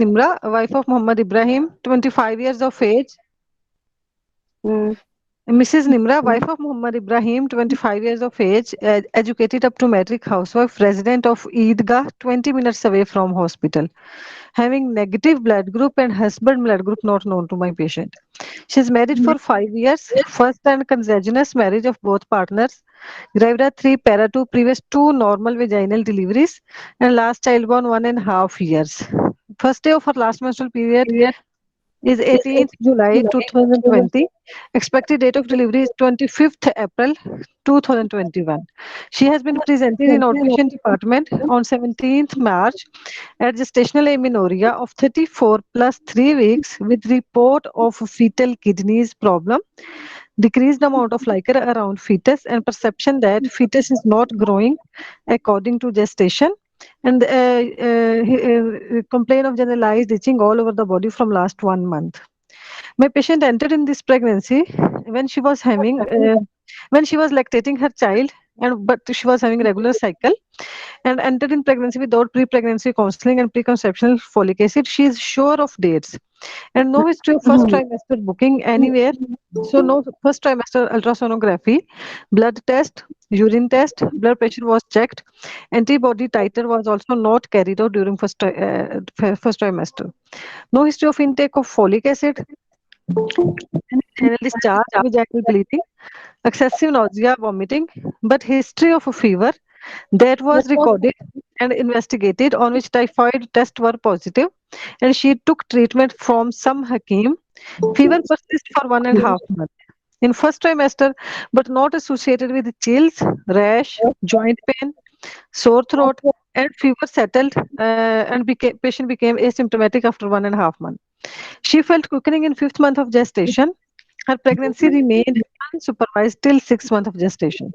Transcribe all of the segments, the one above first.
Nimra, wife of Muhammad Ibrahim, 25 years of age. Hmm. Mrs. Nimra, wife of Muhammad Ibrahim, 25 years of age, educated up to metric, housewife, resident of Eidgah, 20 minutes away from hospital, having negative blood group and husband blood group not known to my patient. She's married for 5 years, first and consanguineous marriage of both partners. Gravida 3, para 2, previous 2 normal vaginal deliveries, and last child born 1.5 years. First day of her last menstrual period Yes. is 18th July 2020. Expected date of delivery is 25th April 2021. She has been presented in outpatient department on 17th March at gestational amenorrhea of 34 plus 3 weeks with report of fetal kidneys problem, decreased amount of liquor around fetus, and perception that fetus is not growing according to gestation, and complaint of generalized itching all over the body from last 1 month. My patient entered in this pregnancy when she was having when she was lactating her child, and but she was having regular cycle, and entered in pregnancy without pre-pregnancy counseling and preconceptional folic acid. She is sure of dates and no history of first trimester booking anywhere. So no first trimester ultrasonography, blood test, urine test, blood pressure was checked. Antibody titer was also not carried out during first trimester. No history of intake of folic acid, anal discharge, vaginal bleeding, excessive nausea, vomiting, but history of a fever that was recorded and investigated on which typhoid tests were positive, and she took treatment from some Hakim. Fever persists for 1.5 months in first trimester, but not associated with chills, rash, joint pain, sore throat, and fever settled, patient became asymptomatic after 1.5 months. She felt quickening in fifth month of gestation. Her pregnancy remained unsupervised till 6 months of gestation,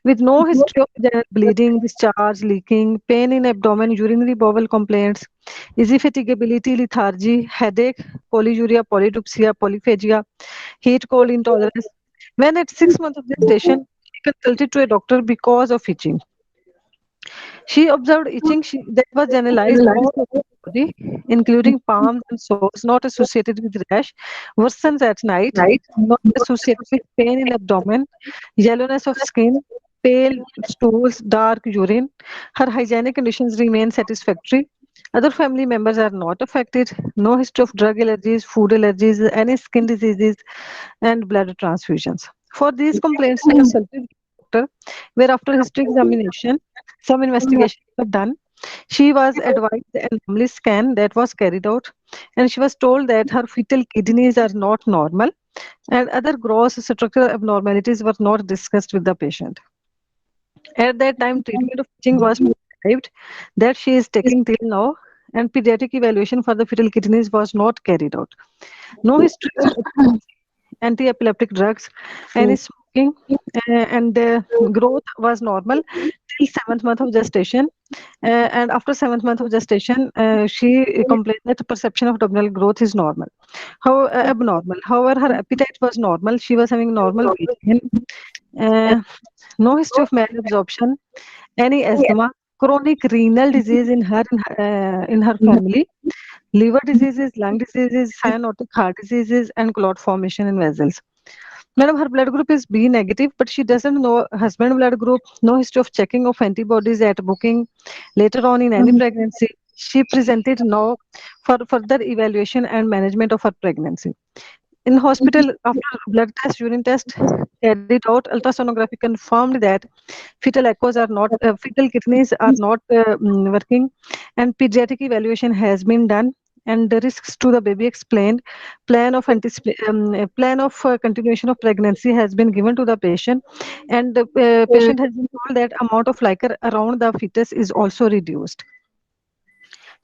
with no history of vaginal bleeding, discharge, leaking, pain in abdomen, urinary bowel complaints, easy fatigability, lethargy, headache, polyuria, polydipsia, polyphagia, heat cold intolerance. When at 6 months of gestation, she consulted to a doctor because of itching. She observed itching that was generalized all over the body, including palms and sores, not associated with rash, worsens at night, not associated with pain in abdomen, yellowness of skin, pale stools, dark urine. Her hygienic conditions remain satisfactory. Other family members are not affected. No history of drug allergies, food allergies, any skin diseases, and blood transfusions. For these complaints, she consulted the doctor, where after history examination, some investigations were done. She was advised an anomaly scan that was carried out, and she was told that her fetal kidneys are not normal, and other gross structural abnormalities were not discussed with the patient. At that time, treatment of itching was prescribed that she is taking till now, and pediatric evaluation for the fetal kidneys was not carried out. No history of anti-epileptic drugs, any smoking, and growth was normal till seventh month of gestation. And after seventh month of gestation, she complained that the perception of abdominal growth is normal, how abnormal. However, her appetite was normal. She was having normal weight gain. Uh, no history of malabsorption, any asthma, chronic renal disease in her family, liver diseases, lung diseases, cyanotic heart diseases, and clot formation in vessels. Madam, her blood group is B negative, but she doesn't know husband blood group, no history of checking of antibodies at booking. Later on in any pregnancy, she presented now for further evaluation and management of her pregnancy. In hospital, after blood test, urine test carried out, ultrasonography confirmed that fetal echoes are not, fetal kidneys are not working, and pediatric evaluation has been done. And the risks to the baby explained. Plan of continuation of pregnancy has been given to the patient, and the patient has been told that amount of liquor around the fetus is also reduced.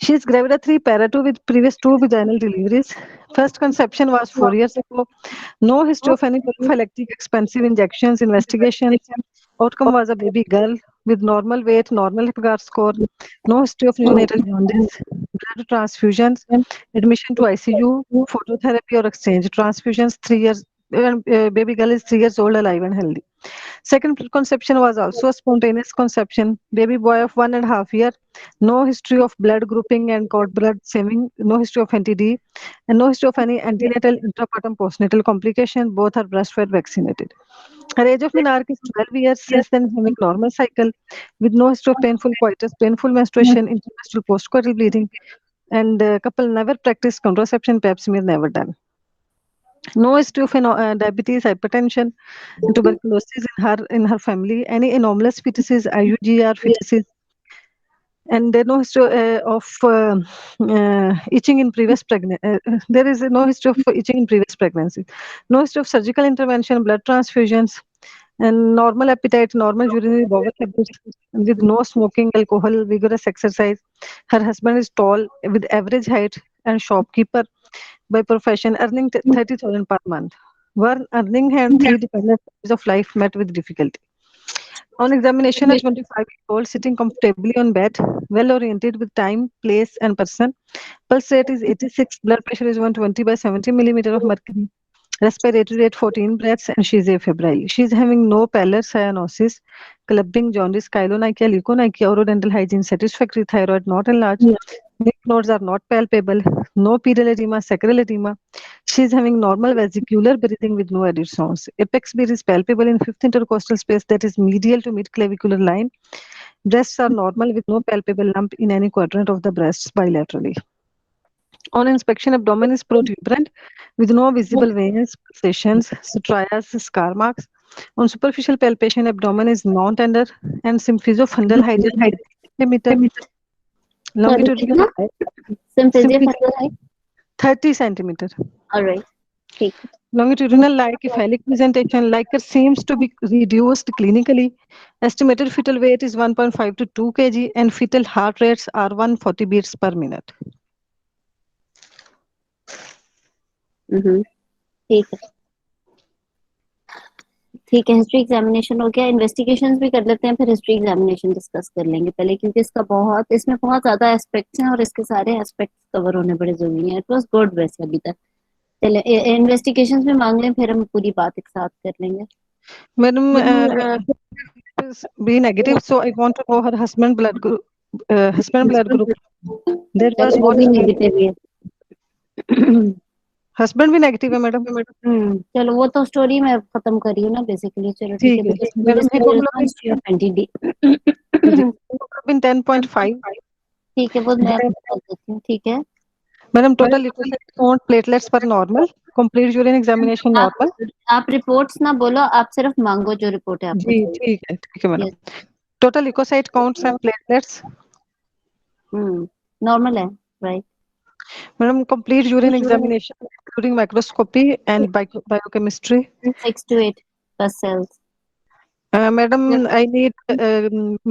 She is gravida 3 para 2 with previous 2 vaginal deliveries. First conception was 4 years ago. No history of any prophylactic expensive injections, investigations. Outcome was a baby girl with normal weight, normal Hepgar score, no history of neonatal jaundice, blood transfusions, admission to ICU, phototherapy or exchange transfusions 3 years baby girl is 3 years old, alive and healthy. Second conception was also a spontaneous conception. Baby boy of 1.5 year, no history of blood grouping and cord blood saving, no history of NTD, and no history of any antenatal, intrapartum, postnatal complication. Both are breastfed vaccinated. Her age of menarche is 12 years since then having normal cycle with no history of painful coitus, painful menstruation, intermenstrual postcoital bleeding, and couple never practiced contraception, pap smear never done. No history of diabetes, hypertension, and tuberculosis in her family. Any anomalous fetuses, IUGR fetuses, and there no history of itching in previous pregnancy. There is no history of itching in previous pregnancy. No history of surgical intervention, blood transfusions, and normal appetite, normal urinary bowel habits, with no smoking, alcohol, vigorous exercise. Her husband is tall, with average height, and shopkeeper by profession, earning 30,000 per month. One earning hand, three dependent stages of life met with difficulty. On examination, a 25-year-old sitting comfortably on bed, well oriented with time, place, and person. Pulse rate is 86, blood pressure is 120 by 70 millimeter of mercury. Respiratory rate 14 breaths, and she is afebrile. She is having no pallor, cyanosis, clubbing, jaundice, chylonychia, leukonychia, orodental hygiene, satisfactory, thyroid not enlarged. Lymph nodes are not palpable, no pedal edema, sacral edema. She is having normal vesicular breathing with no added sounds. Apex beat is palpable in fifth intercostal space, that is medial to mid clavicular line. Breasts are normal with no palpable lump in any quadrant of the breasts bilaterally. On inspection, abdomen is protuberant with no visible veins, pulsations, striations, scar marks. On superficial palpation, abdomen is non-tender and symphysiofundal height is 30 cm. Sorry, Longitudinal कितना? height, Symphysia symphysi- fundal height. 30 centimeter. All right. ठीक. Longitudinal like cephalic presentation, Liker seems to be reduced clinically. Estimated fetal weight is 1.5 to 2 kg and fetal heart rates are 140 beats per minute. ठीक है. ठीक है, history examination हो गया. Investigations भी कर लेते हैं, फिर हिस्ट्री एग्जामिनेशन डिस्कस कर लेंगे पहले, क्योंकि इसमें बहुत ज्यादा एस्पेक्ट्स हैं और इसके सारे एस्पेक्ट्स कवर होने बड़े जरूरी हैं. इट वाज गुड वैसे अभी तक. चले इन्वेस्टिगेशंस भी मांग लें, फिर हम पूरी बात एक साथ कर लेंगे. Madam, be negative, so I want to know her husband blood group. There was चलो वो no भी नेगेटिव है. husband भी negative है मैडम. चलो वो तो स्टोरी मैं खत्म करी हूँ ना बेसिकली. चलो ठीक है. ठीक है मैडम, hemoglobin 10.5. ठीक है, वो मैं बता देती हूँ. ठीक है madam, total leucocyte count platelets पर normal, complete urine examination normal. आप रिपोर्ट्स ना बोलो, आप सिर्फ मांगो जो रिपोर्ट है आपको जी चाहिए. ठीक है madam. Total leucocyte counts and platelets normal है, right. Madam, complete urine examination including microscopy and biochemistry. 6 to 8 plus cells. Madam, I need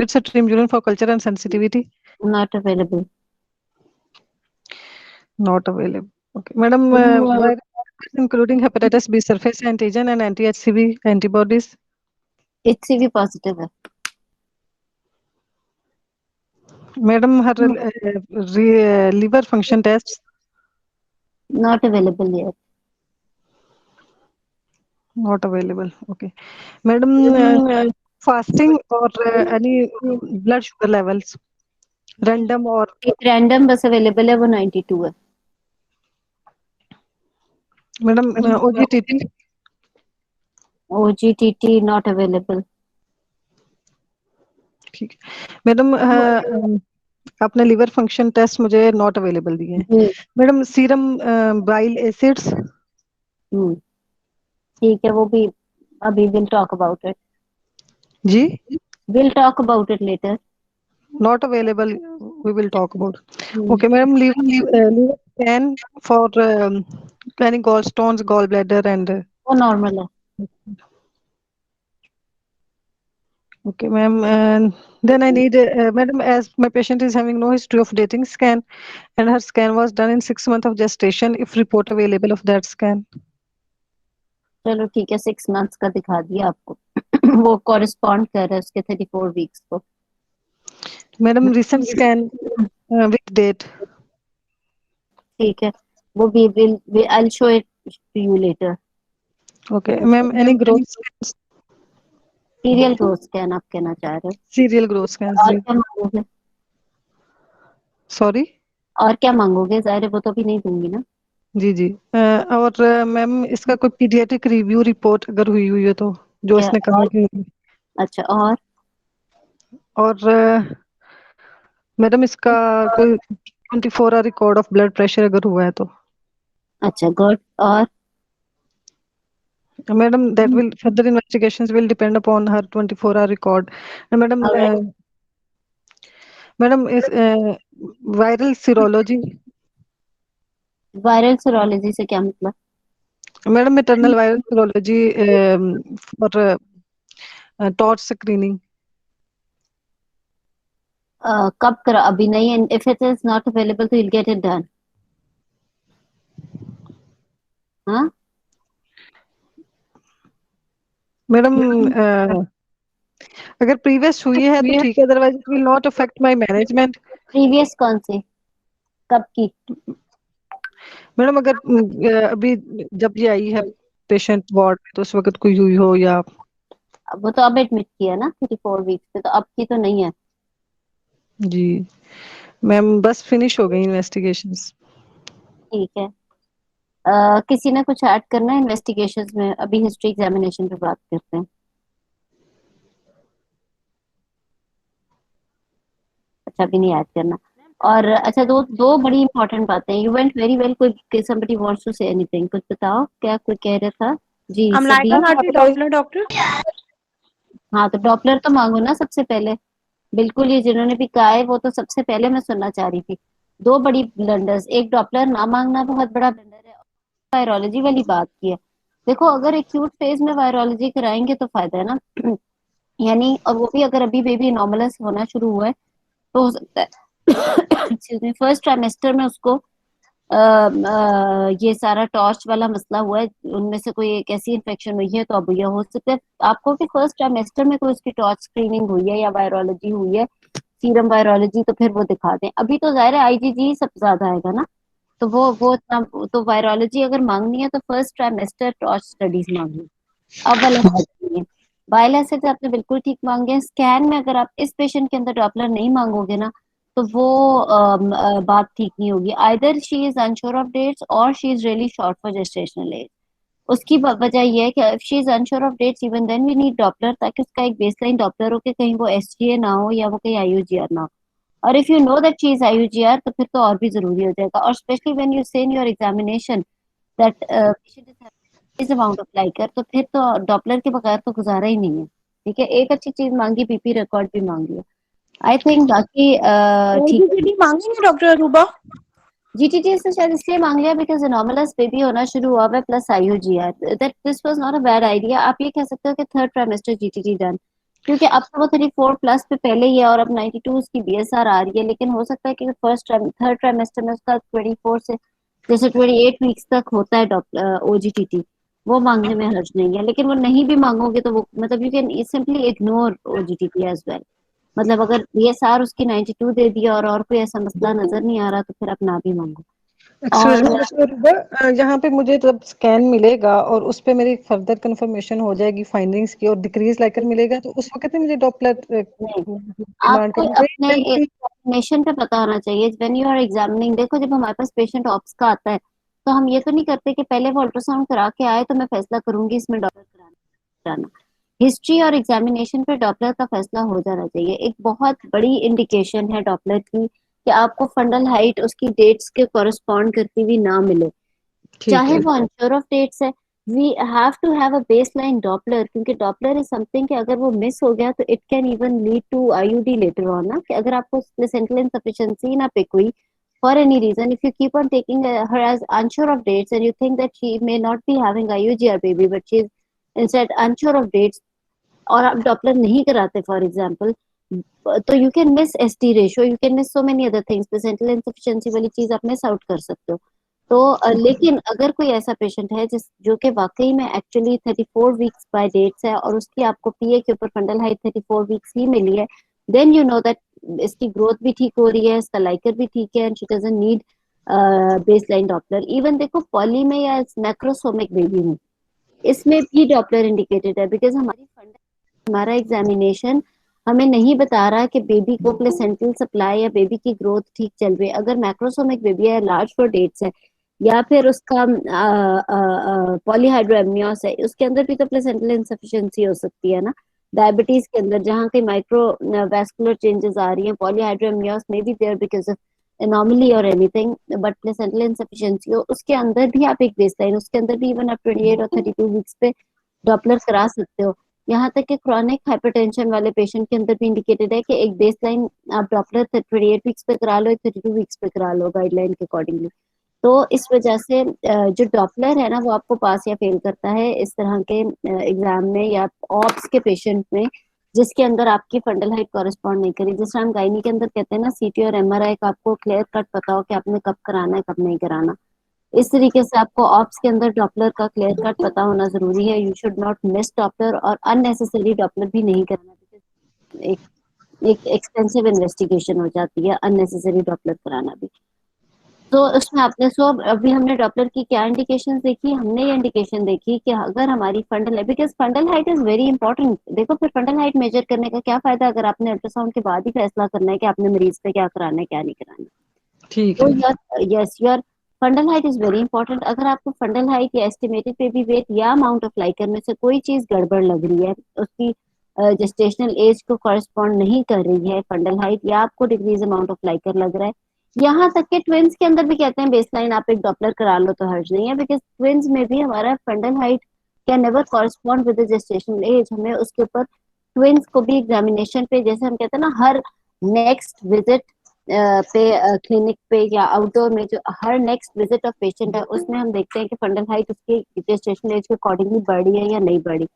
midstream urine for culture and sensitivity. Not available. Not available. Okay, madam, virus including hepatitis B surface antigen and anti-HCV antibodies. HCV positive है. Madam, her liver function tests. Not available yet. Not available. Okay, madam, fasting or any blood sugar levels, random or एक random बस available है, वो 92 है. madam, OGTT. OGTT not available. ठीक है madam. आपने liver function test मुझे not available दिए हैं. Madam, serum bile acids. ठीक है, वो भी अभी विल टॉक अबाउट इट. जी, will talk about it later. not available, we will talk about. Okay madam, liver scan for any gallstones, gallbladder and वो नॉर्मल है. okay ma'am, and then I need madam, as my patient is having no history of dating scan and her scan was done in 6 months of gestation, if report available of that scan. चलो ठीक है, 6 months का दिखा दिया आपको. वो correspond कर रहा है उसके 34 वीक्स को. Madam, recent scan with date. ठीक है, वो भी I'll show it to you later. Okay ma'am, any growth serial growth scan आप कहना चाह रहे हो? सीरियल ग्रोथ स्कैन और जी। क्या मांगोगे? सॉरी। और क्या मांगोगे? जाहिर है वो तो भी नहीं दूंगी ना। जी जी। और मैम इसका कोई पीडियाट्रिक रिव्यू रिपोर्ट अगर हुई हुई है तो, जो क्या इसने कहा और? कि। अच्छा, और? और मैडम इसका कोई 24 hour record of blood pressure अगर हुआ है तो। अच्छा, गुड। और? Madam that will further investigations will depend upon her 24 hour record. Madam alright. Madam इस वायरल सीरोलॉजी। वायरल सीरोलॉजी से क्या मतलब? Madam maternal viral serology for TORCH screening. कब करा? अभी नहीं। If it is not available तो विल गेट इट डन। हाँ। मैडम अगर प्रीवियस हुई है तो ठीक है, otherwise it will not affect my management. Previous कौन से? कब की? मैडम अगर अभी जब ये आई है पेशेंट वार्ड में, तो उस वक्त कोई हुई हो या। वो तो अब एडमिट किया ना 34 वीक्स पे, तो अब की तो नहीं है। जी मैम, बस फिनिश हो गई इन्वेस्टिगेशंस। ठीक है। किसी ने कुछ ऐड करना है इन्वेस्टिगेशंस में? अभी हिस्ट्री एग्जामिनेशन पे बात करते हैं। अच्छा, अभी नहीं ऐड करना। और अच्छा, दो दो बड़ी इंपॉर्टेंट बातें। You went very well. कोई somebody wants to say anything? कुछ बताओ, क्या कोई कह रहा था? जी सभी। अमलाइका नाटी डॉपलर डॉक्टर। हाँ, तो डॉपलर तो मांगो ना सबसे पहले। बिल्कुल, ये जिन्होंने भी कहा है वो तो सबसे पहले मैं सुनना चाह रही थी। दो बड़ी ब्लंडर्स, एक डॉपलर ना मांगना बहुत बड़ा ब्लंडर है, वायरोलॉजी वाली बात की है। देखो, अगर एक्यूट फेज में वायरोलॉजी कराएंगे तो फायदा है ना। यानी, और वो भी अगर अभी बेबी नॉर्मलस होना शुरू हुआ है तो हो सकता है एक्सक्यूज मी, फर्स्ट ट्राइमेस्टर में उसको ये सारा टॉर्च वाला मसला हुआ है, उनमें से कोई एक ऐसी इन्फेक्शन हुई है, तो अब यह हो सकता है आपको कि फर्स्ट ट्राइमेस्टर में कोई उसकी टॉर्च स्क्रीनिंग हुई है या वायरोलॉजी हुई है, सीरम वायरोलॉजी, तो फिर वो दिखा दें। अभी तो जाहिर है आईजीजी सबसे ज्यादा आएगा ना। तो वो इतना, तो वायरोलॉजी अगर मांगनी है तो फर्स्ट ट्राइमेस्टर टॉर्च स्टडीज मांगनी। अब वाला बात नहीं है। बाइल एसिड आपने बिल्कुल ठीक मांगे हैं। स्कैन में अगर आप इस पेशेंट के अंदर डॉपलर नहीं मांगोगे ना, तो वो बात ठीक नहीं होगी। Either she is unsure of dates और she is really short for gestational age. उसकी वजह ये है कि if she is unsure of dates, even then we need Doppler, ताकि उसका एक बेसलाइन डॉपलर हो कि कहीं वो एसजीए ना हो या वो कहीं आईयूजीआर ना हो। और if you know that she is IUGR, तो फिर तो और भी जरूरी हो जाएगा। और स्पेशली व्हेन यू से in your examination that patient is इस अमाउंट ऑफ लाइकर, तो फिर तो डॉपलर के बगैर तो गुजारा ही नहीं है। ठीक है, एक अच्छी चीज मांगी, पीपी रिकॉर्ड भी मांग लिया। आई थिंक बाकी ठीक है। जीजीडी मांगेंगे डॉक्टर अरूबा? जीटीटी से शायद इसलिए मांग लिया बिकॉज एनोमलस बेबी होना शुरू हुआ है plus IUGR, that this was not a bad idea. आप ये कह सकते हो कि थर्ड ट्राइमेस्टर जीटीटी डन, क्योंकि अब तो वो 34 प्लस पे पहले ही है और अब 92 उसकी बीएसआर आ रही है। लेकिन हो सकता है कि फर्स्ट थर्ड ट्राइमेस्टर में उसका 24 से जैसे 28 वीक्स तक होता है डॉक्टर ओजीटीटी, वो मांगने में हर्ज नहीं है। लेकिन वो नहीं भी मांगोगे तो वो मतलब you can simply ignore OGTT as well. मतलब अगर बीएसआर उसकी 92 दे दिया और कोई ऐसा मसला नजर नहीं आ रहा, तो फिर आप ना भी मांगो। एक्सक्यूज और मी डॉक्टर रूबा, यहाँ पे मुझे जब स्कैन मिलेगा और उस पे मेरी फर्दर कंफर्मेशन हो जाएगी फाइंडिंग्स की और डिक्रीज लाइकर मिलेगा, तो उस वक्त में मुझे डॉपलर नहीं, डिमांड आपको करनी अपने चाहिए। एग्जामिनेशन पे पता होना चाहिए व्हेन यू आर एग्जामिनिंग। देखो, जब हमारे पास पेशेंट ऑप्स का आता है तो हम ये तो नहीं करते कि पहले वो अल्ट्रासाउंड करा के आए तो मैं फैसला करूंगी इसमें डॉपलर कराना। हिस्ट्री और एग्जामिनेशन पे डॉपलर का फैसला हो जाना चाहिए। एक बहुत बड़ी इंडिकेशन है डॉपलर की कि आपको फंडल हाइट उसकी डेट्स के कॉरेस्पॉन्ड करती हुई ना मिले, ठीक चाहे है। वो अनश्योर ऑफ डेट्स है। We have to have a baseline Doppler, क्योंकि डॉपलर इज समथिंग कि अगर वो मिस हो गया तो it can even lead to IUD later on ना, कि अगर आपको प्लेसेंटल इनसफिशिएंसी ना पिक हुई for any reason, if you keep on taking her as unsure of dates and you think that she may not be having IUGR baby but she is instead unsure of dates, और आप Doppler नहीं कराते for example, तो you can miss ST ratio, you can miss so many other things. Placental insufficiency वाली चीज आप miss out कर सकते हो। तो लेकिन अगर कोई ऐसा पेशेंट है जिस जो कि वाकई में एक्चुअली 34 वीक्स बाय डेट्स है और उसकी आपको पीए के ऊपर फंडल हाइट 34 वीक्स ही मिली है, देन यू नो दैट इसकी ग्रोथ भी ठीक हो रही है, इसका लाइकर भी ठीक है, and she doesn't need baseline Doppler. Even देखो, पॉली में या मैक्रोसोमिक बेबी में इसमें भी डॉपलर इंडिकेटेड है, बिकॉज हमारा एग्जामिनेशन हमें नहीं बता रहा कि बेबी को प्लेसेंटल सप्लाई या बेबी की ग्रोथ ठीक चल रही है। अगर मैक्रोसोमिक बेबी है, लार्ज फॉर डेट्स है, या फिर उसका पॉलीहाइड्रोएमनियोस है, उसके अंदर भी तो प्लेसेंटल इंसफिशिएंसी हो सकती है ना। डायबिटीज के अंदर जहाँ कई माइक्रो वैस्कुलर चेंजेस आ रही हैं, पॉलीहाइड्रोएमनियोस में be there because of anomaly और एनीथिंग, बट प्लेसेंटल इंसफिशिएंसी हो, उसके अंदर भी आप एक बेसलाइन, उसके अंदर भी इवन आप 28 और 32 वीक्स पे डॉपलर करा सकते हो। यहाँ तक कि क्रॉनिक हाइपरटेंशन वाले पेशेंट के अंदर भी इंडिकेटेड है कि एक बेसलाइन आप डॉपलर 28 वीक्स पे करा लो, एक 32 वीक्स पे करा लो गाइडलाइन के अकॉर्डिंगली। तो इस वजह से जो डॉपलर है ना, वो आपको पास या फेल करता है इस तरह के एग्जाम में या ऑप्स के पेशेंट में, जिसके अंदर आपकी फंडल हाइट कॉरेस्पॉन्ड नहीं करी। जिस हम गायनी के अंदर कहते हैं ना, सीटी और एमआरआई का आपको क्लियर कट पता हो कि आपने कब कराना है कब नहीं कराना, इस तरीके से आपको ऑप्स के अंदर डॉपलर का क्लियर कट पता होना जरूरी है। You should not miss Doppler, और अननेसेसरी डॉपलर भी नहीं करना, because एक एक्सपेंसिव इन्वेस्टिगेशन हो जाती है अननेसेसरी डॉपलर कराना भी। तो उसमें आपने सो अभी हमने डॉपलर की क्या इंडिकेशन देखी, हमने ये इंडिकेशन देखी कि अगर हमारी फंडल है, because फंडल height is very important. देखो फिर फंडल हाइट मेजर करने का क्या फायदा अगर आपने अल्ट्रासाउंड के बाद ही फैसला करना है कि आपने मरीज पे क्या कराना है क्या नहीं कराना। ठीक तो है। Your फंडल height is very important. अगर आपको फंडल हाइट या एस्टिमेटेड बेबी वेट या अमाउंट ऑफ लाइकर में से कोई चीज गड़बड़ लग रही है, उसकी जेस्टेशनल एज को कॉरेस्पॉन्ड नहीं कर रही है फंडल हाइट, या आपको डिक्रीज अमाउंट ऑफ लाइकर लग रहा है, यहाँ तक के ट्विंस के अंदर भी कहते हैं बेसलाइन आप एक डॉपलर करा लो तो हर्ज नहीं है, बिकॉज ट्विंस में भी हमारा fundal height can never correspond with the gestational age. हमें उसके ऊपर ट्विंस को भी एग्जामिनेशन पे, जैसे हम कहते हैं ना, हर नेक्स्ट विजिट पे क्लिनिक पे या आउटडोर में जो हर नेक्स्ट विजिट ऑफ पेशेंट है, उसमें हम देखते हैं कि फंडल हाइट उसकी जेस्टेशनल एज के अकॉर्डिंगली बढ़ी है या नहीं बढ़ी।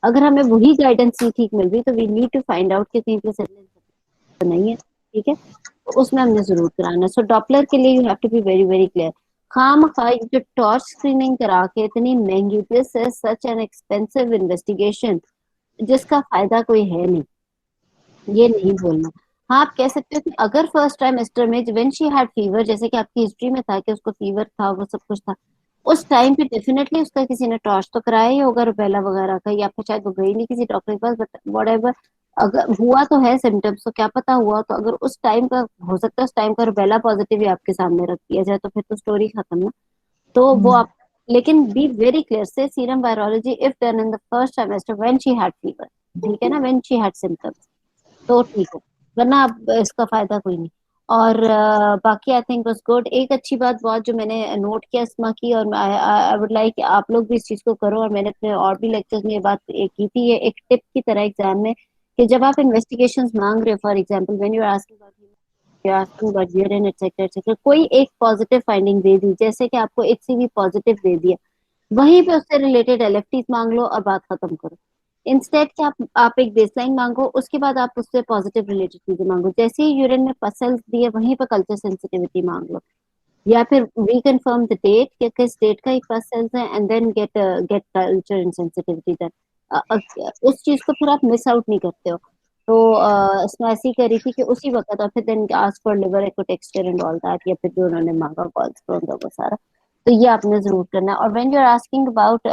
अगर हमें वही गाइडेंस नहीं ठीक मिल रही तो we need to find out कि कहीं पे तो नहीं है, ठीक है, तो उसमें हमने जरूर कराना। सो डॉपलर के लिए you have to be very very clear. खाम खा जो टॉर्च स्क्रीनिंग करा के इतनी महंगी, this is such an expensive investigation जिसका फायदा कोई है नहीं, ये नहीं बोलना। हाँ, आप कह सकते हो कि अगर फर्स्ट ट्राइमेस्टर में व्हेन शी हैड फीवर, जैसे कि आपकी हिस्ट्री में था कि उसको फीवर था, वो सब कुछ था, उस टाइम पे डेफिनेटली उसका किसी ने टॉर्च तो कराया ही होगा रुबेला वगैरह का, या फिर शायद वो गई नहीं किसी डॉक्टर के पास, बट व्हाटएवर, अगर हुआ तो है सिम्टम्स, तो क्या पता हुआ तो, अगर उस टाइम का हो सकता है, उस टाइम का रुबेला पॉजिटिव ही आपके सामने रख दिया जाए, तो फिर तो स्टोरी खत्म ना। तो वो आप, लेकिन बी वेरी क्लियर से serum virology if done in the first trimester when she had fever, ठीक है ना, व्हेन शी हैड सिम्टम्स, तो ठीक है, वरना अब इसका फायदा कोई नहीं। और बाकी आई थिंक वाज गुड। एक अच्छी बात बहुत जो मैंने नोट किया इस्मा की, और आई वुड लाइक आप लोग भी इस चीज को करो, और मैंने अपने और भी लेक्चर्स में ये बात की थी, ये एक टिप की तरह एग्जाम में, कि जब आप इन्वेस्टिगेशंस मांग रहे हो, for example when you are asking about urine etcetera etcetera, कोई एक पॉजिटिव फाइंडिंग दे दी, जैसे कि आपको एचसीवी पॉजिटिव दे दिया, वहीं पे उससे रिलेटेड एलएफटीज मांग लो और बात खत्म करो। इंस्टेड कि आप एक बेसलाइन मांगो, उसके बाद आप उससे पॉजिटिव रिलेटेड चीजें मांगो, जैसे ही यूरिन में पसल्स दिए वहीं पर कल्चर सेंसिटिविटी मांग लो, या फिर रीकन्फर्म द डेट कि किस डेट का एक पसल्स है, and then get culture sensitivity then, उस चीज को फिर आप मिस आउट नहीं करते हो। तो इसमें ऐसी करी थी कि उसी वक्त, और फिर then ask for liver echo texture and all that, या फिर जो उन्होंने मांगा गॉल्स वो सारा, तो ये आपने जरूर करना है। और when you are asking about,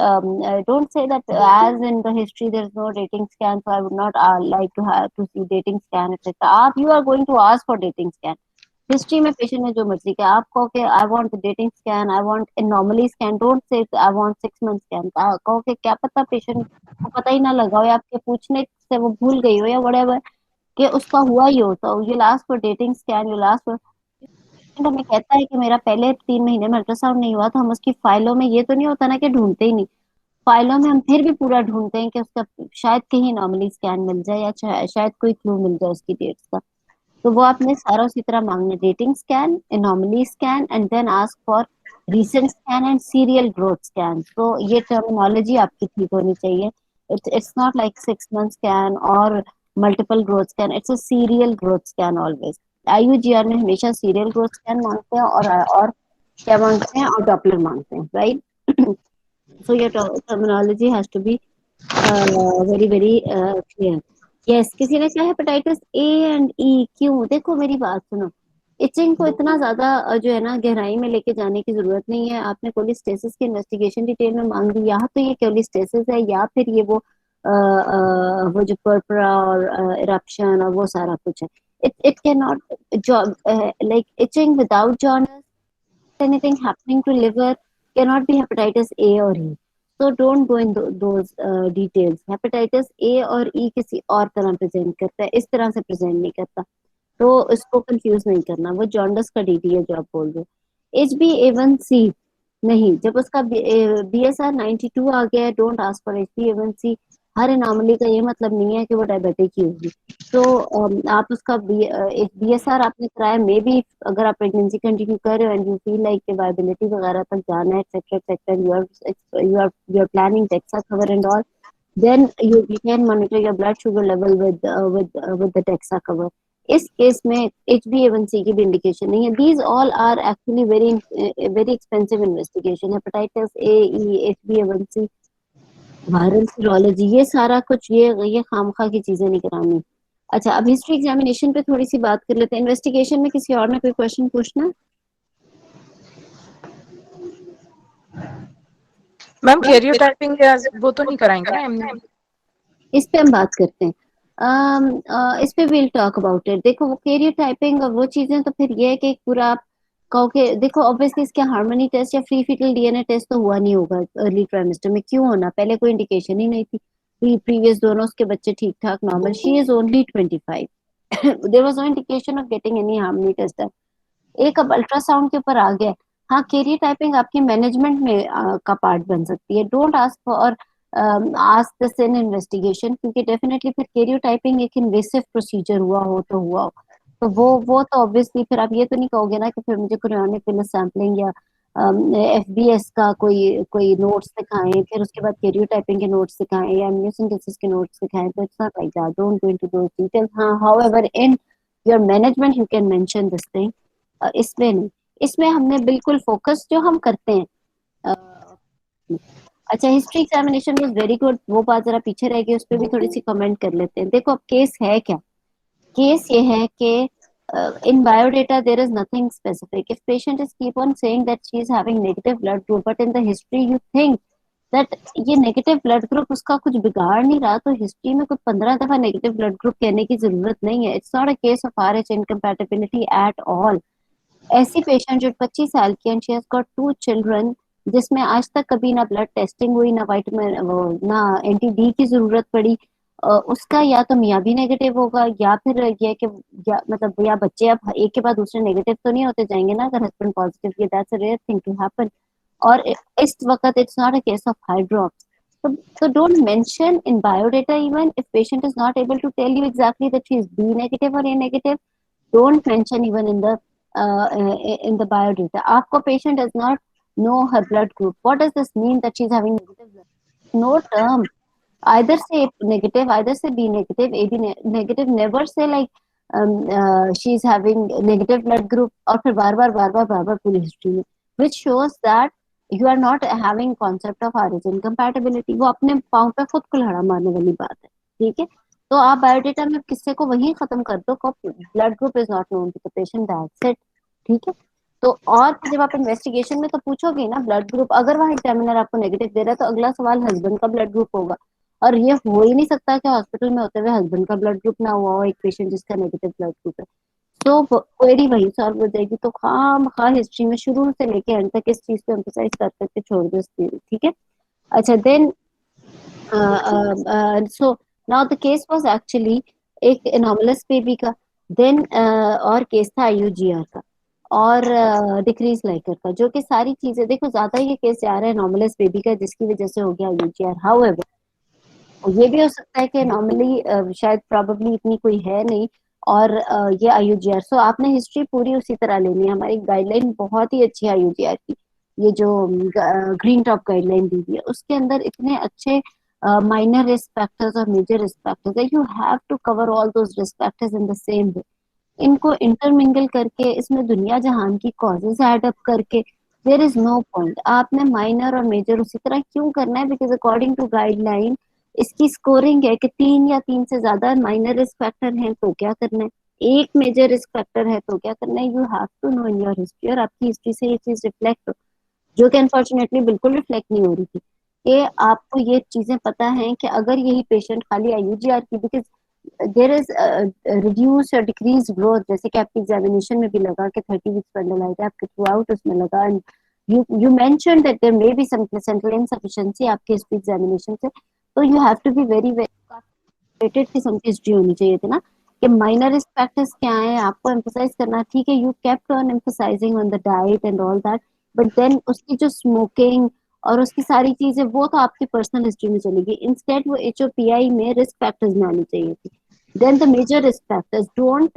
don't say that age in the history there is no dating scan, so I would not like to have to see dating scan etcetera. आप you are going to ask for dating scan, history में patient ने जो मर्जी किया, आप कहो कि I want dating scan, I want anomaly scan, don't say I want 6 month scan. कहो कि क्या पता पेशेंट को पता ही ना लगा हो, या आपके पूछने से वो भूल गई हो, या व्हाटएवर, कि उसका हुआ ही हो, तो you last for dating scan, you last for. हमें कहता है कि मेरा पहले 3 महीने में अल्ट्रासाउंड नहीं हुआ, तो हम उसकी फाइलों में, ये तो नहीं होता ना कि ढूंढते ही नहीं, फाइलों में हम फिर भी पूरा ढूंढते हैं कि उसका शायद कहीं नॉर्मली स्कैन मिल जाए, या शायद कोई क्लू मिल जाए उसकी डेट्स का। तो वो आपने सारा उसी तरह मांगना, dating scan, anomaly scan, and then ask for recent scan and serial growth scan. तो ये टर्मिनोलॉजी आपकी ठीक होनी चाहिए। It's not like 6 month scan और multiple growth scan, it's a serial growth scan always. IUGR में हमेशा सीरियल ग्रोथ स्कैन मांगते हैं, और क्या मांगते हैं, और डॉपलर मांगते हैं, right. So your terminology has to be very very clear. Yes, किसी ने कहा हेपेटाइटिस ए एंड ई क्यों, देखो मेरी बात सुनो, इचिंग को इतना ज्यादा जो है ना गहराई में लेके जाने की जरूरत नहीं है। आपने कोलिस्टेसिस की इन्वेस्टिगेशन डिटेल में मांग ली, या तो ये कोलिस्टेसिस है या फिर ये वो जो पर्परा और इरप्शन और वो सारा कुछ है। It can not like itching without jaundice, anything happening to liver cannot be hepatitis A or E. So don't go in those details. Hepatitis A और E किसी और तरह प्रेजेंट करता है, इस तरह से प्रेजेंट नहीं करता, तो इसको कंफ्यूज नहीं करना। वो जॉन्डस का डीडी है जो आप बोल रहे हो। HbA1c नहीं, जब उसका BSR 92 आ गया है, don't ask for HbA1c। Her anomaly का ये मतलब नहीं है कि वो डायबिटिक ही होगी। तो आप उसका BSR आपने कराया, मे बी अगर आप प्रेगनेंसी कंटिन्यू कर रहे हो and you feel like viability वगैरह तक जाना है etcetera etcetera, you are planning DEXA cover and all, then you can monitor your blood sugar level with the DEXA cover. इस केस में HbA1c की भी इंडिकेशन नहीं है। These all are actually very expensive investigation। Hepatitis A, E, HbA1c, viral serology, ये सारा कुछ ये खामखा की चीजें नहीं करानी। अच्छा, अब हिस्ट्री एग्जामिनेशन पे थोड़ी सी बात कर लेते हैं। इन्वेस्टिगेशन में किसी और ने कोई क्वेश्चन पूछना? मैम कैरियोटाइपिंग वो तो नहीं कराएंगे ना एमने? इस पे हम बात करते हैं। इस पे विल टॉक अबाउट इट। देखो वो कैरियोटाइपिंग और वो चीजें तो फिर ये है कि पूरा आप कहोगे, देखो ऑब्वियसली इसके हार्मोनी टेस्ट या फ्री फीटल DNA टेस्ट तो हुआ नहीं होगा अर्ली ट्राइमेस्टर में। क्यों होना, पहले कोई इंडिकेशन ही नहीं थी। प्रीवियस दोनों उसके बच्चे ठीक ठाक normal, she is only 25। There was no indication of getting any Harmony test. एक अब अल्ट्रासाउंड के ऊपर आ गया। हाँ, कैरियोटाइपिंग आपकी मैनेजमेंट में का पार्ट बन सकती है। Don't ask for ask this in investigation, क्योंकि डेफिनेटली फिर कैरियोटाइपिंग एक इन्वेसिव प्रोसीजर हुआ हो तो हुआ हो, तो वो तो ऑब्वियसली फिर आप ये तो नहीं कहोगे ना कि फिर मुझे क्रायोनिक फिलस सैंपलिंग या FBS का कोई कोई नोट्स दिखाएं, फिर उसके बाद कैरियोटाइपिंग के नोट्स दिखाएं या amniocentesis के नोट्स दिखाएं। तो it's not like that, don't go into those details. हाँ, however in your management you can mention this thing. इसमें नहीं, इसमें हमने बिल्कुल फोकस जो हम करते हैं। अच्छा, history examination was very good, वो बात जरा पीछे रह गई, उस पर भी थोड़ी सी कमेंट कर लेते हैं। देखो अब केस है क्या। केस ये है कि in biodata there is nothing specific. If patient is keep on saying that she is having negative blood group, but in the history you think that ये negative blood group उसका कुछ बिगाड़ नहीं रहा, तो हिस्ट्री में कुछ 15 दफा negative blood group कहने की जरूरत नहीं है। It's not a case of RH incompatibility at all. ऐसी पेशेंट जो 25 साल की and she has got 2 children, जिसमें आज तक कभी ना ब्लड टेस्टिंग हुई, ना वाइटामिन ना एंटी-डी की जरूरत पड़ी, उसका या तो मियाँ भी नेगेटिव होगा या फिर ये कि या मतलब या बच्चे अब एक के बाद दूसरे नेगेटिव तो नहीं होते जाएंगे ना अगर हस्बैंड पॉजिटिव, ये that's a rare thing to happen. और इस वक्त it's not a case of hydrops. So don't mention in biodata, even if patient is not able to tell you exactly that she is B negative or A negative, don't mention even in the biodata. आपको patient does not know her blood group. What does this mean that she's having negative blood? No term. Either say negative, either say B negative, AB negative. Never say like she's having negative blood group और फिर बार बार पूरी history में, which shows that you are not having concept of origin compatibility. वो अपने पाँव पे खुद कुल्हाड़ा मारने वाली बात है, ठीक है। तो आप बायोडेटा में किस्से को वहीं खत्म कर दो, blood group is not known to the patient, that's it, ठीक है। तो और फिर जब आप इन्वेस्टिगेशन में तो पूछोगे ना ब्लड ग्रुप, अगर वहाँ एग्जामिनर आपको नेगेटिव दे रहा है तो अगला सवाल हस्बैंड का ब्लड ग्रुप होगा। और ये हो ही नहीं सकता कि हॉस्पिटल में होते हुए हस्बैंड का ब्लड ग्रुप ना हुआ हो एक पेशेंट जिसका नेगेटिव ब्लड ग्रुप है। तो क्वेरी वही सॉल्व हो जाएगी। तो खाम हिस्ट्री में शुरू से लेके एंड तक इस चीज को एम्फसाइज कर करके छोड़ दो, ठीक है। अच्छा, then so now the case was actually एक एनोमलस बेबी का, देन और केस था IUGR का और डिक्रीज लाइकर का, जो कि सारी चीजें देखो ज्यादा ये केस जा रहा है एनोमलस बेबी का जिसकी वजह से हो गया IUGR। हाउएवर ये भी हो सकता है कि नॉर्मली शायद प्रॉबेबली इतनी कोई है नहीं और ये IUGR। सो आपने हिस्ट्री पूरी उसी तरह लेनी है। हमारी गाइडलाइन बहुत ही अच्छी है IUGR की, ये जो ग्रीन टॉप गाइडलाइन दी हुई है उसके अंदर इतने अच्छे माइनर रिस्क फैक्टर्स और मेजर रिस्क फैक्टर्स है। You have to cover all those risk factors in the same way. इनको इंटरमिंगल करके इसमें दुनिया जहान की कॉजेज ऐड अप करके देयर इज नो पॉइंट। आपने माइनर और मेजर उसी तरह क्यों करना है, बिकॉज अकॉर्डिंग टू गाइडलाइन इसकी स्कोरिंग है कि 3 या 3 से ज्यादा माइनर रिस्क फैक्टर हैं तो क्या करना है, एक मेजर रिस्क फैक्टर है तो क्या करना है, you have to know in your history, और आपकी हिस्ट्री से ये चीज रिफ्लेक्ट हो, जो कि अनफॉर्चुनेटली बिल्कुल रिफ्लेक्ट नहीं हो रही थी, कि आपको ये चीजें पता है कि अगर यही पेशेंट खाली आईयूजीआर की, बिकॉज देर इज रिड्यूस और डिक्रीज ग्रोथ, जैसे कि आपकी एग्जामिनेशन में भी लगा कि 30 वीक्स स्पॉन्डिलाइटिस आपके थ्रू आउट उसमें लगा, and you mentioned that there may be some placental insufficiency आपके हिस्ट्री एग्जामिनेशन से, तो you have to be very weighted किस्म की हिस्ट्री होनी चाहिए थी ना, कि माइनर रिस्क फैक्टर्स क्या है आपको एम्फसाइज करना, ठीक है, you kept on emphasising on the diet and all that, but then उसकी जो स्मोकिंग और उसकी सारी चीजें वो तो आपकी पर्सनल हिस्ट्री में चलेगी, इंस्टेड वो एचओपीआई में रिस्क फैक्टर्स में आनी चाहिए थी। Then the major risk factors don't,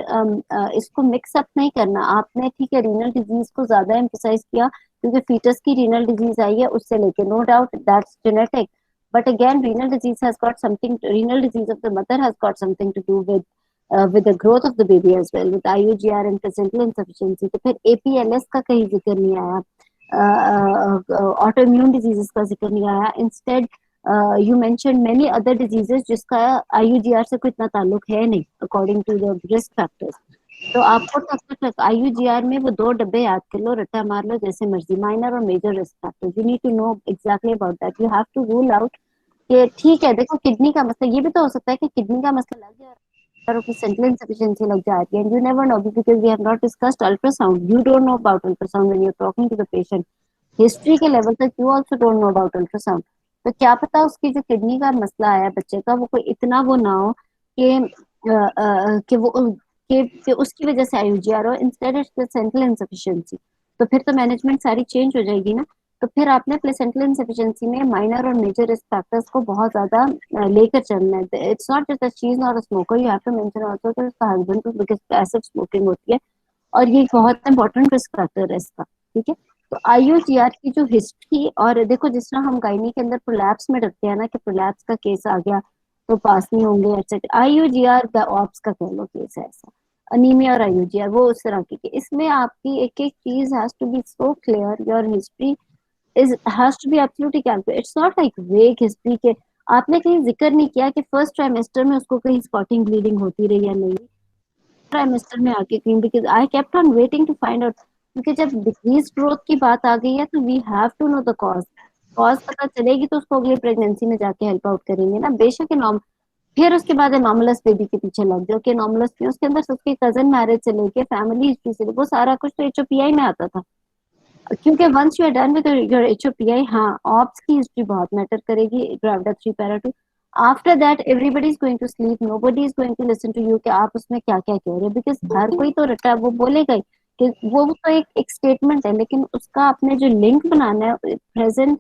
इसको मिक्स अप नहीं करना आपने, ठीक है, रीनल डिजीज को ज्यादा एम्फसाइज किया क्योंकि फीटस की रीनल डिजीज आई है उससे लेके, no doubt that's genetic, but again renal disease has got something renal disease of the mother has got something to do with the growth of the baby as well, with IUGR and placental insufficiency। तो फिर APLS का कहीं जिक्र नहीं आया, autoimmune diseases का जिक्र नहीं आया, instead you mentioned many other diseases जिसका IUGR से कोई इतना ताल्लुक है नहीं according to the risk factors। तो आपको तक आईयूजीआर में वो 2 डब्बे याद कर लो, रट्टा मार लो जैसे मर्जी, माइनर और major risk factor, you need to know exactly about that, you have to rule out कि ठीक है, देखो किडनी का मसला, ये भी तो हो सकता है कि किडनी का मसला लग जाए और सेंट्रल इंसफिशिएंसी लग जाती है, and you never know because we have not discussed ultrasound, you don't know about ultrasound when you are talking to the patient, history के लेवल तक you also don't know about ultrasound, तो क्या पता उसकी जो किडनी का मसला आया बच्चे का वो कोई इतना वो ना हो कि कि वो कि उसकी वजह से आईयूजीआर हो, इंस्टेड इट्स सेंट्रल इंसफिशिएंसी, तो फिर तो मैनेजमेंट सारी चेंज हो जाएगी ना। तो फिर आपने प्लेसेंटल इंसफिशिएंसी में माइनर और मेजर रिस्क फैक्टर्स को बहुत ज्यादा लेकर चलना है, it's not just that she is not a smoker, you have to mention also that उसका हस्बैंड तो बिकॉज़ पैसिव स्मोकिंग होती है, और ये बहुत इंपॉर्टेंट रिस्क फैक्टर है इसका, ठीक है। तो आईयूजीआर की जो हिस्ट्री, और देखो जिस तरह हम गायनी के अंदर प्रोलैप्स में डरते हैं ना कि प्रोलैप्स का केस आ गया तो पास नहीं होंगे एटसेट्रा, आईयूजीआर द ऑप्स का कह लो केस है ऐसा, अनीमिया और आईयूजीआर वो उस तरह की, इसमें आपकी एक एक चीज has to be so clear, your history is has to be absolutely calculated, it's not like vague history के आपने कहीं जिक्र नहीं किया कि फर्स्ट ट्राइमेस्टर में उसको कहीं स्पॉटिंग ब्लीडिंग होती रही या नहीं, ट्राइमेस्टर में आके कहीं, because I kept on waiting to find out, क्योंकि जब डिक्रीज ग्रोथ की बात आ गई है तो we have to know the cause, cause पता चलेगी तो उसको अगली प्रेगनेंसी में जाके हेल्प आउट करेंगे ना, बेशक नॉर्म, फिर उसके बाद एनॉमलस बेबी के पीछे लग जाओ कि एनॉमलस भी उसके अंदर उसके कजन मैरिज से लेके फैमिली हिस्ट्री से वो सारा कुछ तो एचओपीआई में आता था, क्योंकि once you are done with your HOPI, हाँ ऑप्स की हिस्ट्री बहुत मैटर करेगी, gravida 3 para 2, after that everybody is going to sleep, nobody is going to listen to you कि आप उसमें क्या क्या कह रहे हो, बिकॉज हर कोई तो रटा वो बोलेगा ही कि वो तो एक स्टेटमेंट है, लेकिन उसका आपने जो लिंक बनाना है प्रेजेंट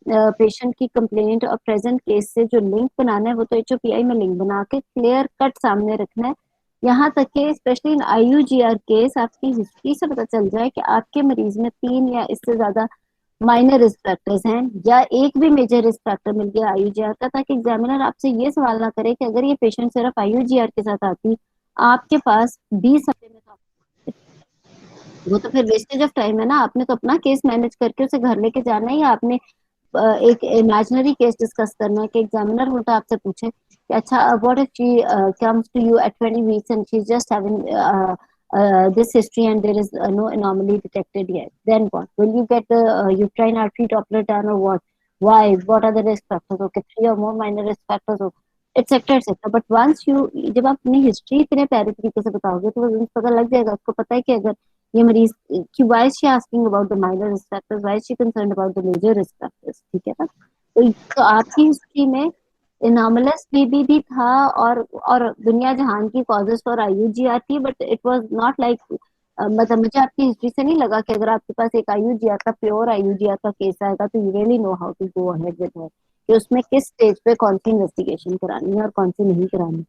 पेशेंट की कंप्लेंट और प्रेजेंट केस से जो लिंक बनाना है वो तो एचओपीआई में लिंक बना के क्लियर कट सामने रखना है, यहाँ तक कि स्पेशली इन आईयूजीआर केस आपकी हिस्ट्री से पता चल जाए कि आपके मरीज में 3 या इससे ज्यादा माइनर रिस्क फैक्टर्स हैं या एक भी मेजर रिस्क फैक्टर मिल गया आईयूजीआर का, ताकि एग्जामिनर आपसे ये सवाल ना करे कि अगर ये पेशेंट सिर्फ आईयूजीआर के साथ आती आपके पास 20 हफ्ते में, तो वो तो फिर वेस्टेज ऑफ टाइम है ना, आपने तो अपना केस मैनेज करके उसे घर लेके जाना है, या आपने एक इमेजिनरी केस डिस्कस करना है कि एग्जामिनर उल्टा आपसे पूछे कि अच्छा what if she comes to you at 20 weeks and she is just having this history and there is no anomaly detected yet, then what will you get the uterine artery doppler done or what, why, what are the risk factors, okay 3 or more minor risk factors, etc etc, but once you जब आप अपनी history इतने प्यारे तरीके से बताओगे तो वो पता लग जाएगा आपको, पता है कि अगर ये मरीज कि why is she asking about the minor risk factors, why is she concerned about the major risk factors, ठीक है ना। तो आपकी हिस्ट्री में एनॉमलस बेबी भी था और दुनिया जहान की कॉजेस फॉर आईयूजीआर थी, but it was not like, मतलब मुझे आपकी हिस्ट्री से नहीं लगा कि अगर आपके पास एक आईयूजीआर का प्योर आईयूजीआर का केस आएगा तो you really know how to go ahead with it, कि उसमें किस स्टेज पे कौन सी इन्वेस्टिगेशन करानी है और कौन सी नहीं करानी,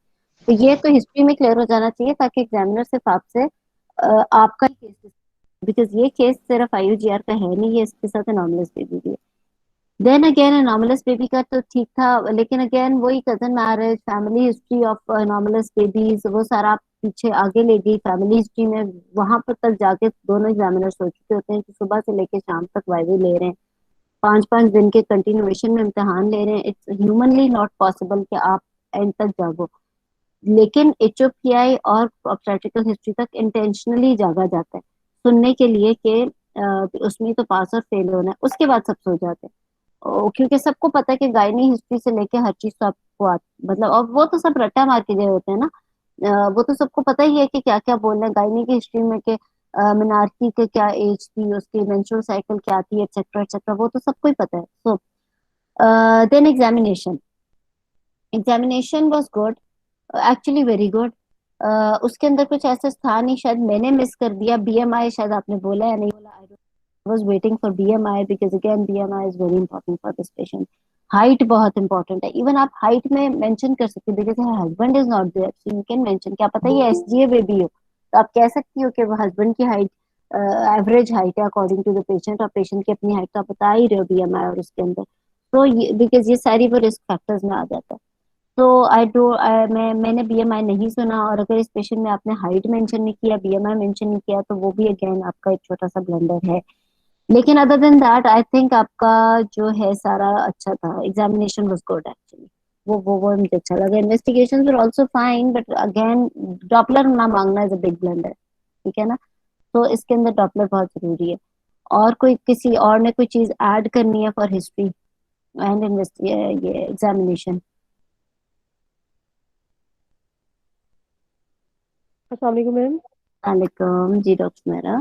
तो ये तो हिस्ट्री में क्लियर हो जाना चाहिए ताकि एग्जामिनर सिर्फ आपसे आपका ही केस, बिकॉज ये केस सिर्फ आईयूजीआर का है नहीं, ये इसके साथ एनॉमलस बेबी भी है। देन अगेन एनॉमलस बेबी का तो ठीक था, लेकिन अगेन वही cousin marriage, family history of anomalous babies, वो सारा आप पीछे आगे ले गई फैमिली हिस्ट्री में, वहां पर तक जाके दोनों एग्जामिनर सोच चुके होते हैं कि सुबह से लेके शाम तक वाइवे ले रहे हैं, 5 5 दिन के कंटिन्यूएशन में इम्तिहान ले रहे हैं, इट्स ह्यूमनली नॉट पॉसिबल कि आप एंड तक जागो, लेकिन HOPI और ऑब्स्टेट्रिकल हिस्ट्री तक इंटेंशनली जागा जाता है सुनने के लिए कि उसमें तो पास और फेल होना है, उसके बाद सब सो जाते हैं। क्योंकि सबको पता है कि गायनी हिस्ट्री से लेके हर चीज तो आपको मतलब, और वो तो सब रट्टा मार के गए होते हैं ना। वो तो सबको पता ही है कि क्या क्या बोलना है गायनी की हिस्ट्री में, कि मिनार्की के क्या एज थी, उसकी मेंस्ट्रुअल साइकिल क्या थी, एक्सेट्रा एक्सेट्रा, वो तो सबको ही पता है। So then examination was good, actually very good. उसके अंदर कुछ ऐसा था नहीं, शायद मैंने मिस कर दिया। BMI शायद आपने बोला या नहीं बोला, I was waiting for BMI because again BMI is very important for this patient. Height बहुत इंपॉर्टेंट है, इवन आप हाइट में मेंशन कर सकते हो because husband is not there, so you can mention, क्या पता ये SGA बेबी हो, तो आप कह सकती हो कि वो हस्बैंड की हाइट एवरेज हाइट है अकॉर्डिंग टू द पेशेंट, और पेशेंट की अपनी हाइट तो आप बता ही रहे हो BMI और उसके अंदर। तो ये बिकॉज ये सारी वो रिस्क फैक्टर्स में आ जाता है। तो मैंने BMI नहीं सुना, और अगर इस पेशेंट में आपने हाइट मेंशन नहीं किया, BMI मेंशन नहीं किया, तो वो भी अगेन आपका एक छोटा सा ब्लंडर है। लेकिन other than that I think आपका जो है सारा अच्छा था। Examination was good actually. वो मुझे अच्छा लगा। Investigations were also fine, but again Doppler ना मांगना इज अ बिग ब्लंडर, ठीक है ना। तो इसके अंदर डॉपलर बहुत जरूरी है। और कोई किसी और ने कोई चीज ऐड करनी है फॉर हिस्ट्री एंड ये एग्जामिनेशन? अस्सलाम वालेकुम मैम। वालेकुम जी डॉक्टर मेहरा।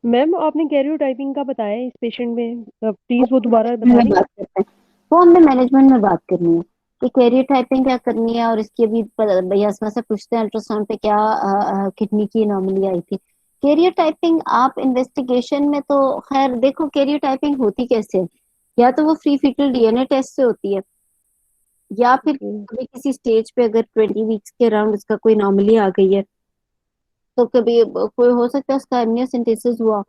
मैम आपने कैरियोटाइपिंग का बताया इस पेशेंट में, प्लीज वो दोबारा बता में देंगे। बात करते हैं, वो हमने मैनेजमेंट में बात करनी है कि कैरियर टाइपिंग क्या करनी है, और इसकी अभी भैया इसमें से पूछते हैं अल्ट्रासाउंड पे क्या किडनी की अनोमली आई थी। कैरियर टाइपिंग आप इन्वेस्टिगेशन में तो खैर देखो, कैरियर टाइपिंग होती कैसे है, या तो वो फ्री फीटल DNA टेस्ट से होती है, या फिर ओके। कभी किसी स्टेज पे अगर 20 वीक्स के अराउंड इसका कोई अनोमली आ गई है, तो कभी कोई हो सकता है उसका एमनियोसेंटेसिस हुआ,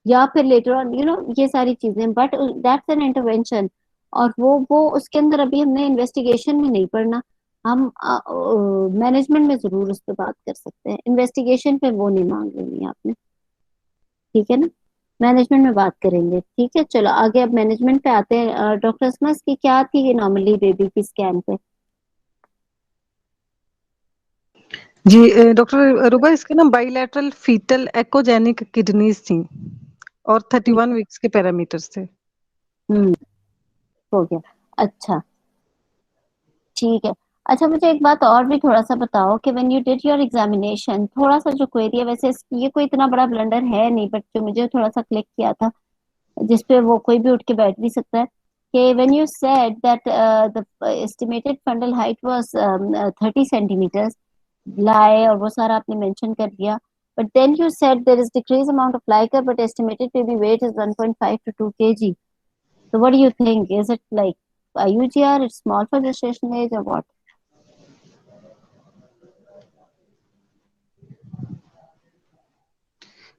या फिर लेटर ऑन ये सारी चीजें, बट दैट्स एन इंटरवेंशन। और वो उसके अंदर अभी हमने इन्वेस्टिगेशन में नहीं पढ़ना। हम मैनेजमेंट में जरूर उस पर बात कर सकते हैं, इन्वेस्टिगेशन पे वो नहीं मांग लेनी है आपने, ठीक है ना। मैनेजमेंट में बात करेंगे, ठीक है। चलो आगे अब मैनेजमेंट पे आते हैं। डॉक्टर असमस की क्या थी नॉर्मली बेबी की स्कैन पे? जी डॉक्टर रुबा, इसके ना बाइलेटरल फीटल एकोजेनिक किडनीज थी और 31 वीक्स के पैरामीटर्स थे। हम्म, हो गया। अच्छा, ठीक है। अच्छा, मुझे एक बात और भी थोड़ा सा बताओ कि when you did your examination, थोड़ा सा जो क्वेरी है, वैसे ये कोई इतना बड़ा ब्लंडर है नहीं, बट जो मुझे थोड़ा सा क्लिक किया था, जिसपे वो कोई भी उठ के बैठ भी सकता है, कि when you said that the estimated fundal height was 30 centimetres, lie और वो सारा आपने मेंशन कर दिया, but then you said there is decreased amount of liquor but estimated baby weight is 1.5 to 2 kg. So what do you think? Is it like IUGR, it's small for gestation age, or what?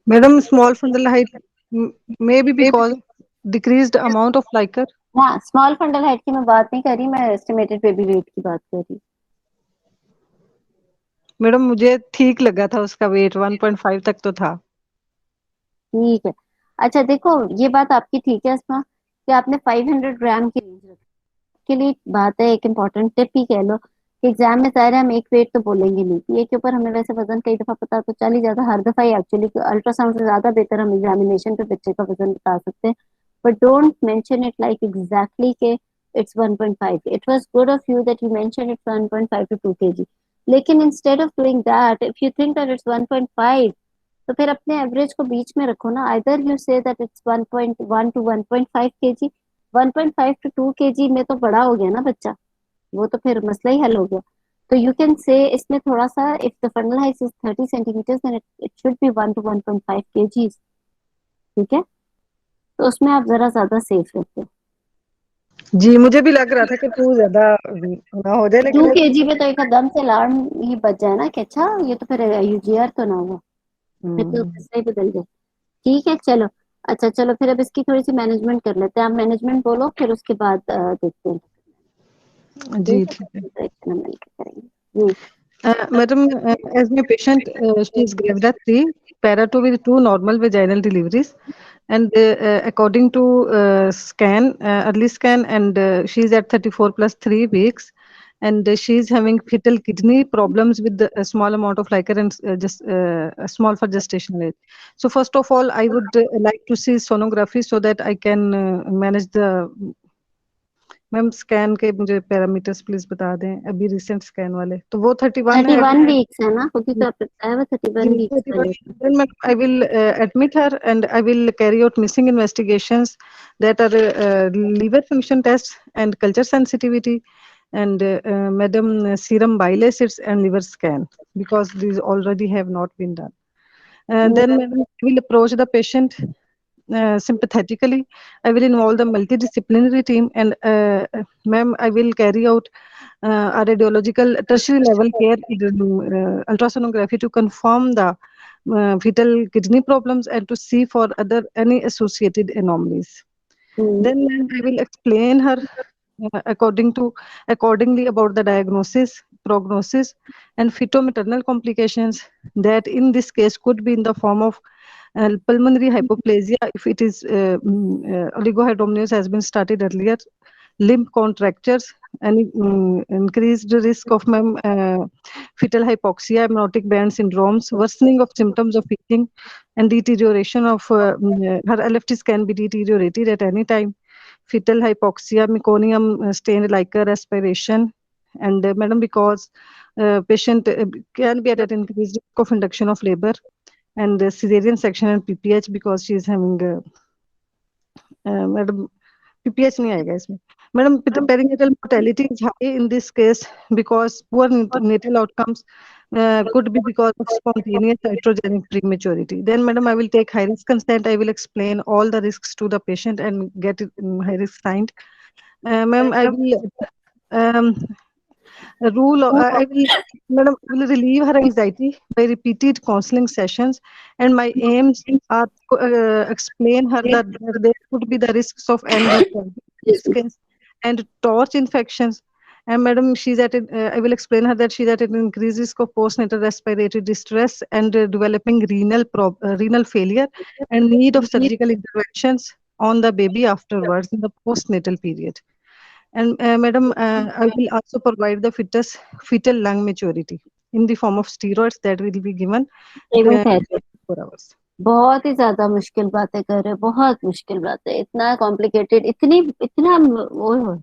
Madam, small fundal height maybe because of decreased amount of liquor. हाँ, small fundal height की मैं बात नहीं कर रही, मैं estimated baby wait की बात कर रही। मैडम मुझे ठीक लगा था, उसका वेट 1.5 तक तो था। ठीक है। अच्छा देखो, ये बात आपकी ठीक है इसमें, कि आपने 500 ग्राम की रेंज रखी के लिए बात है, एक इम्पोर्टेंट टिप ही कह लो कि एग्जाम में सारे हम एक वेट तो बोलेंगे नहीं, ये के ऊपर हमें वैसे वजन कई दफा पता तो चल ही जाता, हर दफा ही एक्चुअली अल्ट्रासाउंड से ज्यादा बेहतर हम एग्जामिनेशन पे बच्चे का वजन बता सकते हैं। But don't mention it like exactly के it's 1.5। It was good of you that you mention it's 1.5 to 2 kg, लेकिन instead of doing that, if you think that it's 1.5, तो फिर अपने एवरेज को बीच में रखो ना। Either you say that it's 1.1 to 1.5 kg, 1.5 to 2 kg में तो बड़ा हो गया ना बच्चा, वो तो फिर मसला ही हल हो गया। तो यू कैन से इसमें थोड़ा सा, if the fundal height is 30 centimetres then it should be 1 to 1.5 kg, ठीक है। तो उसमें आप जरा ज्यादा सेफ रहते हो। जी मुझे भी लग रहा था कि तू ज्यादा ना हो जाए, 2 लेकिन kg में तो एकदम से अलार्म ही बच जाए ना कि अच्छा ये तो फिर UGR तो ना हुआ, फिर तो सही बदल जाए। ठीक है, चलो। अच्छा चलो, फिर अब इसकी थोड़ी सी मैनेजमेंट कर लेते हैं। आप मैनेजमेंट बोलो, फिर उसके बाद देखते हैं। जी ठीक है, ठीक है। इंटरेक्शन हम मिलकर करेंगे जी। Madam, as my patient, she is gravida 3, para 2 with 2 normal vaginal deliveries, and according to scan, early scan, and she is at 34 plus 3 weeks, and she is having fetal kidney problems with a small amount of liquor and just small for gestational age. So first of all, I would like to see sonography so that I can manage the. Ma'am scan के मुझे parameters please बता दें, अभी recent scan वाले तो वो 31 है 31 weeks है ना, क्योंकि तो आपने बताया वो 31 वीक्स वाले। then I will admit her and I will carry out missing investigations that are liver function tests and culture sensitivity and madam serum bile acids and liver scan because these already have not been done. Then madam, I will approach the patient sympathetically. I will involve the multidisciplinary team and ma'am, I will carry out a radiological tertiary level care ultrasonography to confirm the fetal kidney problems and to see for other any associated anomalies. Then I will explain her accordingly about the diagnosis, prognosis, and fetal-maternal complications that in this case could be in the form of pulmonary hypoplasia if it is oligohydramnios has been started earlier, limb contractures, and increased risk of fetal hypoxia, amniotic band syndromes, worsening of symptoms of itching, and deterioration of her LFTs can be deteriorated at any time. Fetal hypoxia, meconium stained liquor aspiration, and madam, because patient can be at an increased risk of induction of labor and cesarean section and PPH because she is having madam PPH नहीं आएगा इसमें. Madam, perinatal mortality is high in this case because poor natal outcomes could be because of spontaneous iatrogenic prematurity. Then, madam, I will take high risk consent. I will explain all the risks to the patient and get it high risk signed. Ma'am, I will I will, madam, will relieve her anxiety by repeated counseling sessions, and my aims are to explain her that there could be the risks of ND skins and torch infections. And madam, she's at it, I will explain her that she's at an increased risk of postnatal respiratory distress and developing renal failure and need of surgical interventions on the baby afterwards in the postnatal period. And madam, I will also provide the fetal lung maturity in the form of steroids that will be given 4 hours. बहुत ही ज्यादा मुश्किल बातें कर रहे हैं, बहुत मुश्किल बात है, इतना कॉम्प्लिकेटेड, इतना वो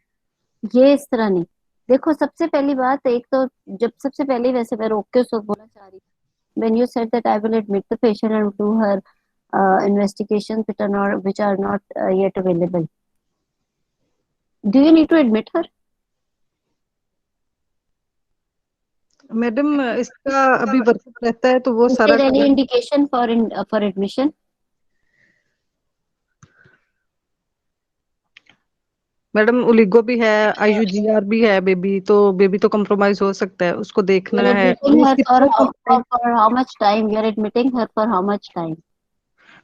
ये इस तरह नहीं। देखो, सबसे पहली बात, एक तो जब सबसे पहले वैसे मैं रोक के उसको बोलना चाह रही थी, when you said that I will admit the patient and do her investigations which are not yet available. Do you need to admit her? Madam, इसका अभी वर्क रहता है तो वो सारा any indication for admission? Madam, oligo भी है, IUGR भी है बेबी तो कॉम्प्रोमाइज हो सकता है, उसको देखना है। For how much time you are admitting her? For how much time?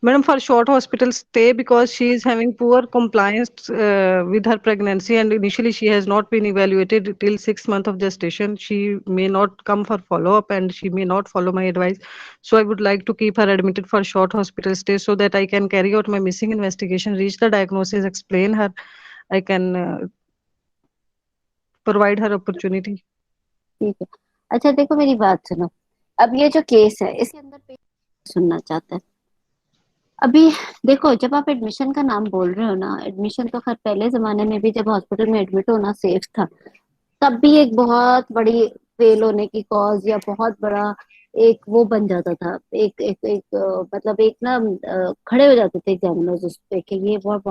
Madam, for short hospital stay because she is having poor compliance with her pregnancy and initially she has not been evaluated till 6 months of gestation. She may not come for follow-up and she may not follow my advice. So I would like to keep her admitted for short hospital stay so that I can carry out my missing investigation, reach the diagnosis, explain her. I can provide her opportunity. ठीक है, अच्छा देखो मेरी बात सुनो, अब ये जो केस है इसके अंदर सुनना चाहता है। अभी देखो, जब आप एडमिशन का नाम बोल रहे हो ना, एडमिशन तो खैर पहले जमाने में भी जब हॉस्पिटल में एडमिट होना सेफ था तब भी एक बहुत बड़ी फेल होने की कॉज या बहुत बड़ा एक वो बन जाता था, मतलब एक ना खड़े हो जाते थे एग्जामिनर्स उस पे कि ये बहुत,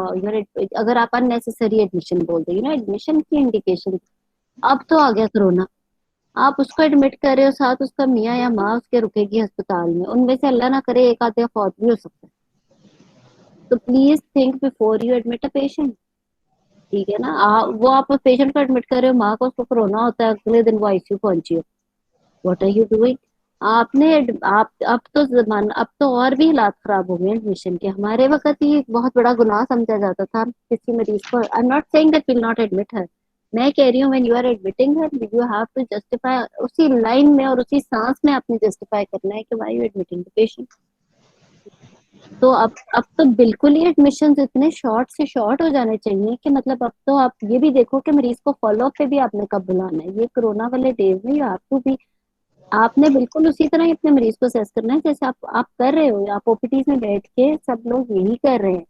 अगर आप अननेसेसरी एडमिशन बोल दो, एडमिशन की इंडिकेशन। अब तो आ गया कोरोना, आप उसको एडमिट कर रहे हो, साथ उसका मियाँ या माँ उसके रुकेगी अस्पताल में, उनमें से अल्लाह ना करे एक आधे फौत भी हो सकता है। तो please think before you admit a patient, ठीक है ना। वो आप पेशेंट को एडमिट कर रहे हो, माँ को उसको कोरोना होता है, अगले दिन वो ICU पहुंची हो, व्हाट आर यू डूइंग? आपने आप अब तो और भी हालात खराब हो गए एडमिशन के। हमारे वक्त ही बहुत बड़ा गुनाह समझा जाता था किसी मरीज को। I am not saying that will not admit her, मैं कह रही हूँ when you are admitting her you have to justify, उसी लाइन में और उसी सांस में आपने जस्टिफाई करना है कि why you admitting the patient. तो अब तो बिल्कुल ही एडमिशन इतने शॉर्ट से शॉर्ट हो जाने चाहिए कि मतलब अब तो आप ये भी देखो कि मरीज को फॉलो अप पे भी आपने कब बुलाना है। ये कोरोना वाले डेज में आप तो भी आपने बिल्कुल उसी तरह ही अपने मरीज को असेस करना है जैसे आप कर रहे हो। आप ओपीडीज में बैठ के सब लोग यही कर रहे हैं।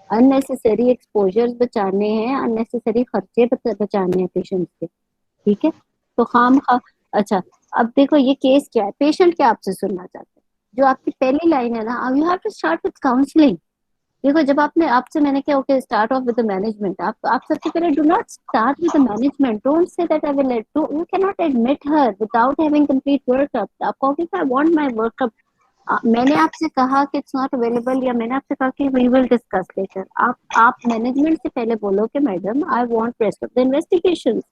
अननेसेसरी एक्सपोजर्स बचाने हैं, अननेसेसरी खर्चे बचाने हैं पेशेंट के। ठीक है, तो खाम खा। अच्छा, अब देखो ये केस क्या है, पेशेंट क्या आपसे सुनना चाहते हैं। जो आपकी पहली लाइन है ना, you have to start with counselling. देखो जब आपने आपसे मैंने क्या okay start off with the management, आप सबसे पहले do not start with the management. Don't say that I will let to, you can not admit her without having complete workup. आप कहोगे आई वांट माय वर्कअप, मैंने आपसे कहा कि it's not available, या मैंने आपसे कहा कि वी विल डिस्कस लेटर। आप मैनेजमेंट से पहले बोलो कि madam I want rest of the investigations.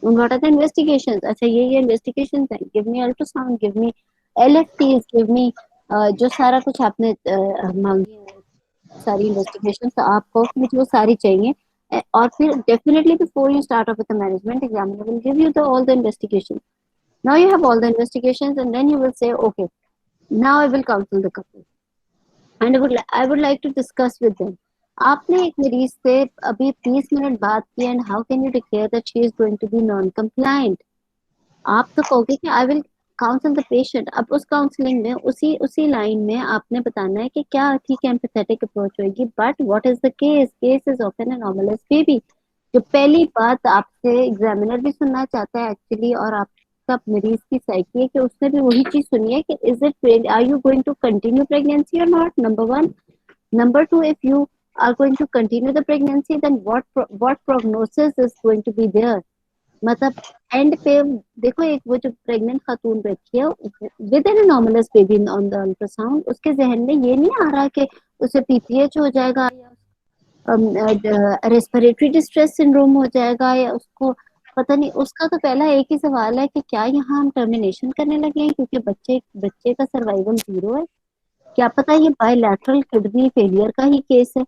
What are the investigations? अच्छा ये इन्वेस्टिगेशंस है, give me ultrasound, give me LFTs, give me जो सारा कुछ आपने मांगी है, सारी इन्वेस्टिगेशन, तो आपको मुझे वो सारी चाहिए। और फिर definitely before you start off with the management examiner will give you the all the investigation. Now you have all the investigations and then you will say okay now I will counsel the couple and I would like to discuss with them. आपने एक मरीज से अभी 30 minute बात की and how can you declare that she is going to be non compliant? आप तो कहोगे कि I will counsel the patient. अब उस काउंसलिंग में उसी उसी लाइन में आपने बताना है कि क्या ठीक है एम्पैथेटिक अप्रोच होगी, but what is the case, case is often anomalous baby. जो पहली बात आपसे एग्जामिनर भी सुनना चाहता है एक्चुअली, और आपका मरीज की साइकी है कि उसने भी वही चीज सुनी है कि is it are you going to continue pregnancy और not, number one. Number two, if you are going to continue the pregnancy, then what prognosis is going to be there? मतलब एंड पे देखो, एक वो जो प्रेग्नेंट खातून बैठी है with an anomalous baby on the ultrasound, उसके जहन में ये नहीं आ रहा कि उसे पीपीएच हो जाएगा या रेस्पिरेटरी डिस्ट्रेस सिंड्रोम हो जाएगा, या उसको पता नहीं। उसका तो पहला एक ही सवाल है कि क्या यहाँ हम टर्मिनेशन करने लगे हैं क्योंकि बच्चे बच्चे का सर्वाइवल जीरो है। क्या पता ये बायलैटरल किडनी फेलियर का ही केस है,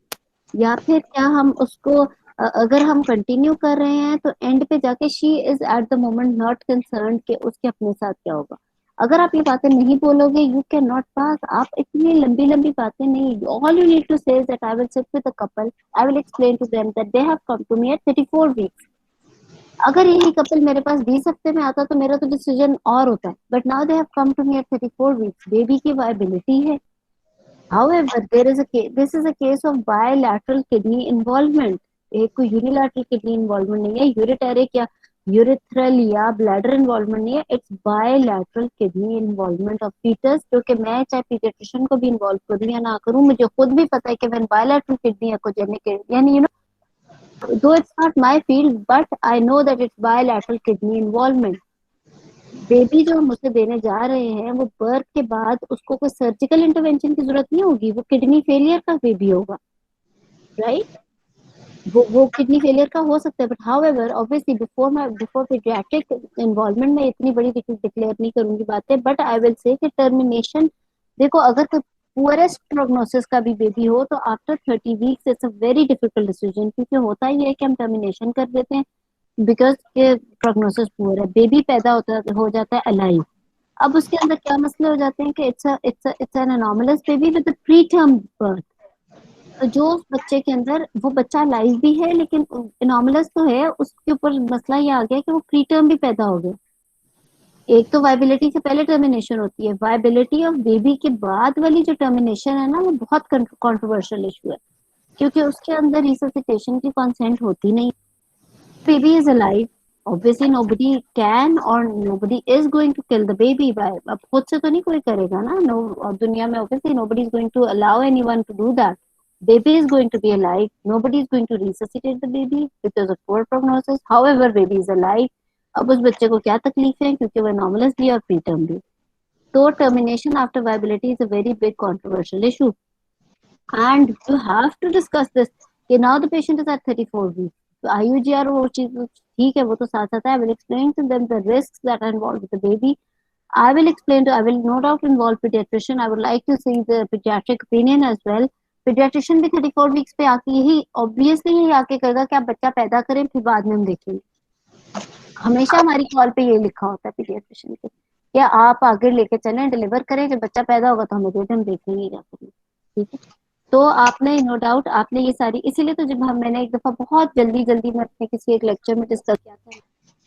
या फिर क्या हम उसको अगर हम कंटिन्यू कर रहे हैं तो एंड पे जाके she is eight the moment not concern कि उसके अपने साथ क्या होगा। अगर आप ये बातें नहीं बोलोगे यू कैन नॉट पास। आप इतनी लंबी लंबी बातें नहीं, all you need to say is that I will sit with the couple, I will explain to them that they have come to me at 34 weeks. अगर यही कपल मेरे पास 20 हफ्ते में आता तो मेरा तो डिसीजन और होता है, but now they have come to me at 34 weeks. Baby की वायबिलिटी है। However, this is a case of bilateral kidney involvement. एक कोई यूनिलैटरल किडनी इन्वॉल्वमेंट नहीं है, यूरिटेरिक या यूरिथ्रल या ब्लैडर इन्वॉल्वमेंट नहीं है, it's bilateral kidney involvement of foetus. जो कि मैं चाहे पीडियाट्रिशियन को भी इन्वॉल्व करूं या ना करूं, मुझे खुद भी पता है कि व्हेन बायलैटरल किडनी एकोजेनिक, यानी दो it's not my field but I know that it's bilateral kidney involvement. Baby जो हम उसे देने जा रहे हैं वो बर्थ के बाद उसको कोई सर्जिकल इंटरवेंशन की जरूरत नहीं होगी, वो किडनी फेलियर का बेबी होगा, राइट? वो किडनी फेलियर का हो सकता है, but how ever obviously before paediatric involvement में इतनी बड़ी डिक्लेयर नहीं करूंगी बातें, बट आई विल से कि टर्मिनेशन, देखो अगर कोई पुअरेस्ट प्रोग्नोसिस का भी बेबी हो तो after 30 weeks it's a very difficult decision, क्योंकि होता ही है कि हम टर्मिनेशन कर देते हैं बिकॉज के प्रोग्नोसिस पुअर है। बेबी पैदा होता हो जाता है अलाइव। अब उसके अंदर क्या मसले हो जाते हैं कि it's an anomalous baby with pre term birth. जो उस बच्चे के अंदर वो बच्चा लाइव भी है लेकिन एनोमलस तो है, उसके ऊपर मसला ये आ गया कि वो प्री टर्म भी पैदा हो गया। एक तो वायबिलिटी से पहले टर्मिनेशन होती है, वायबिलिटी ऑफ बेबी के बाद वाली जो टर्मिनेशन है ना वो बहुत कंट्रोवर्शियल इशू है, क्योंकि उसके अंदर रिससिटेशन की कंसेंट होती नहीं। baby is alive, obviously nobody can or nobody is going to kill the baby by, अब खुद से तो नहीं कोई करेगा ना, नो, और दुनिया में obviously nobody is going to allow anyone to do that. Baby is going to be alive, nobody is going to resuscitate the baby because of poor prognosis. However, baby is alive. अब उस बच्चे को क्या तकलीफ है क्योंकि वो नॉर्मलस भी और प्रीटर्म भी। तो termination after viability is a very big controversial issue and you have to discuss this कि now the patient is at 34 weeks. तो IUGR वो चीज ठीक है, वो तो साथ साथ है। I will explain to them the risks that are involved with the baby. I will no doubt involve pediatrician. I would like to see the pediatric opinion as well. Pediatrician भी 34 weeks पे आके यही obviously यही आके कहेगा कि आप बच्चा पैदा करें फिर बाद में हम देखेंगे। हमेशा हमारी कॉल पे ये लिखा होता है पीडियाट्रिशियन के, या आप आगे लेके चलें, डिलीवर करें, जब बच्चा पैदा होगा तो हमें दे दें, हम देखेंगे क्या करेंगे। ठीक है। तो आपने नो डाउट आपने ये सारी, इसीलिए तो जब मैंने एक दफा बहुत जल्दी जल्दी में अपने किसी एक लेक्चर में डिस्कस किया था,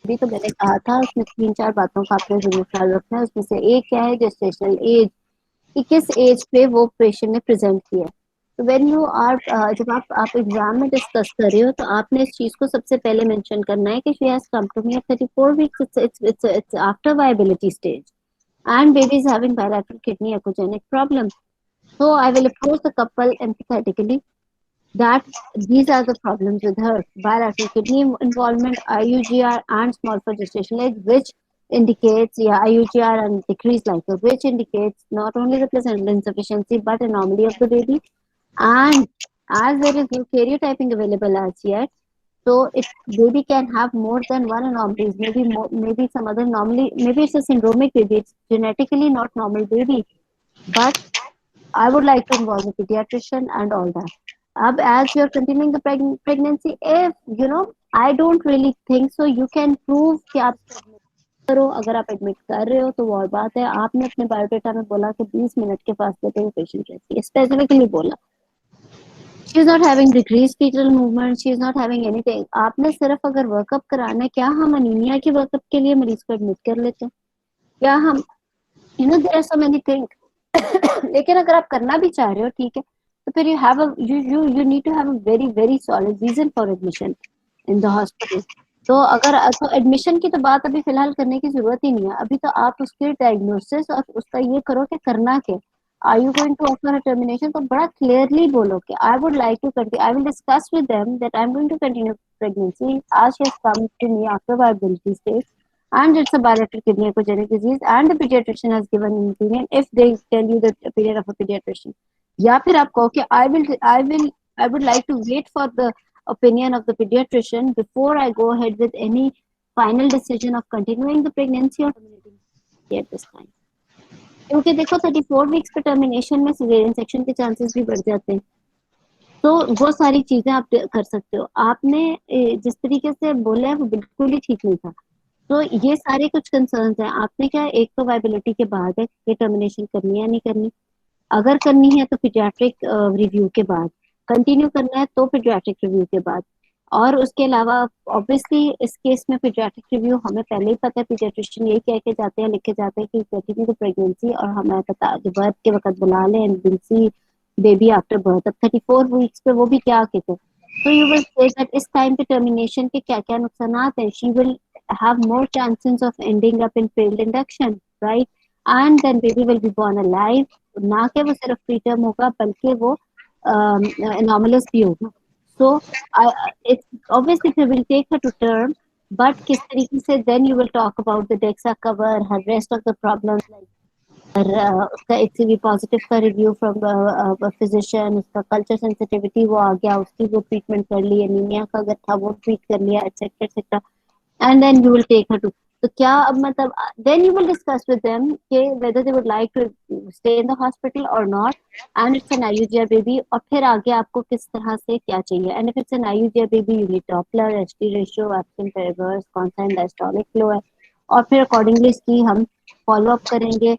अभी तो मैंने कहा था उसमें 3-4 बातों का आपने जरूर ख्याल रखना है। उसमें से एक क्या है, जेस्टेशनल एज, कि किस एज पे वो पेशेंट ने प्रेजेंट किया। तो व्हेन यू आर, जब आप एग्जाम में डिस्कस कर रहे हो तो आपने इस चीज को सबसे पहले मेंशन करना है कि she has come to me at 34 weeks, it's after viability stage and baby is having bilateral kidney echogenic problem. So I will approach the couple empathetically that these are the problems with her: bilateral kidney involvement, IUGR, and small for gestational age, which indicates, yeah, IUGR and decreased life, which indicates not only the placental insufficiency but anomaly of the baby. And as there is no karyotyping available as yet, so it baby can have more than one anomalies, maybe more, maybe some other anomaly, maybe it's a syndromic baby, it's genetically not normal baby. But I would like to involve a pediatrician and all that. As you're continuing the pregnancy, if you know, I don't really think so you can prove कि आप admit करो। अगर आप admit कर रहे हो तो वो और बात है। आपने अपने बायोडेटा में बोला कि 20 मिनट के फासले पे वो पेशेंट रहती है, स्पेसिफिकली बोला। She is not having decrease foetal movement, she is not having anything. आपने सिर्फ अगर वर्कअप कराना है, क्या हम अनीमिया के वर्कअप के लिए मरीज को एडमिट कर लेते हैं? क्या हम, you know, there are so many thing. लेकिन अगर आप करना भी चाह रहे हो, ठीक है, तो फिर you need to have a very very solid reason for admission in the hospital. तो अगर तो एडमिशन की तो बात अभी फिलहाल करने की जरूरत ही नहीं है। अभी तो आप उसके डायग्नोसिस और उसका ये करो कि करना क्या, are you going to offer a termination, तो बड़ा क्लियरली बोलो कि I would like to continue, I will discuss with them that I am going to continue pregnancy as she has come to me after viability stage and it's a bilateral kidney echogenic disease and the pediatrician has given an opinion, if they tell you the opinion of a pediatrician, या फिर आप कहो कि I would like to wait for the opinion of the pediatrician before I go ahead with any final decision of continuing the pregnancy or terminating at this time. क्योंकि देखो 34 weeks पे termination में caesarean section के chances भी बढ़ जाते हैं। तो वो सारी चीजें आप कर सकते हो। आपने जिस तरीके से बोला है वो बिल्कुल ही ठीक नहीं था। तो ये सारे कुछ कंसर्न्स हैं। आपने क्या, एक तो वायबिलिटी के बाद है कि टर्मिनेशन करनी है या नहीं करनी, अगर करनी है तो पीडियाट्रिक रिव्यू के बाद, कंटिन्यू करना है तो पीडियाट्रिक रिव्यू के बाद। और उसके अलावा ऑब्वियसली इस केस में पीडियाट्रिक रिव्यू हमें पहले ही पता है, पीडियाट्रिशियन यही कह के जाते हैं, लिखे जाते हैं कि कंटिन्यू द प्रेगनेंसी, और हमें पता बर्थ के वक्त बुला लें and will see baby after birth. अब 34 वीक्स पे वो भी क्या कहते हैं, तो यू विल से दैट इस टाइम पे टर्मिनेशन के क्या क्या नुकसान हैं। She will have more chances of ending up in failed induction, right? And then baby will be born alive, ना कि वो सिर्फ preterm होगा बल्कि वो anomalous भी होगा। So it's obviously they will take her to term, but किस तरीके से then you will talk about the DEXA cover, her rest of the problems like उसका HCV पॉजिटिव का रिव्यू फ्रॉम फिजिशियन, उसका कल्चर सेंसिटिविटी वो आ गया, उसकी वो ट्रीटमेंट कर ली, एनीमिया का अगर था वो ट्रीट कर लिया, etcetera etcetera, and then you will take her to, तो क्या अब मतलब then you will discuss with them कि whether they would like to stay in the hospital or not, and it's an IUGR baby, और फिर आगे आपको किस तरह से क्या चाहिए, and if it's an IUGR baby you need Doppler, HT ratio, absent reverse, कौन सा diastolic flow है, और फिर accordingly इसकी हम follow up करेंगे।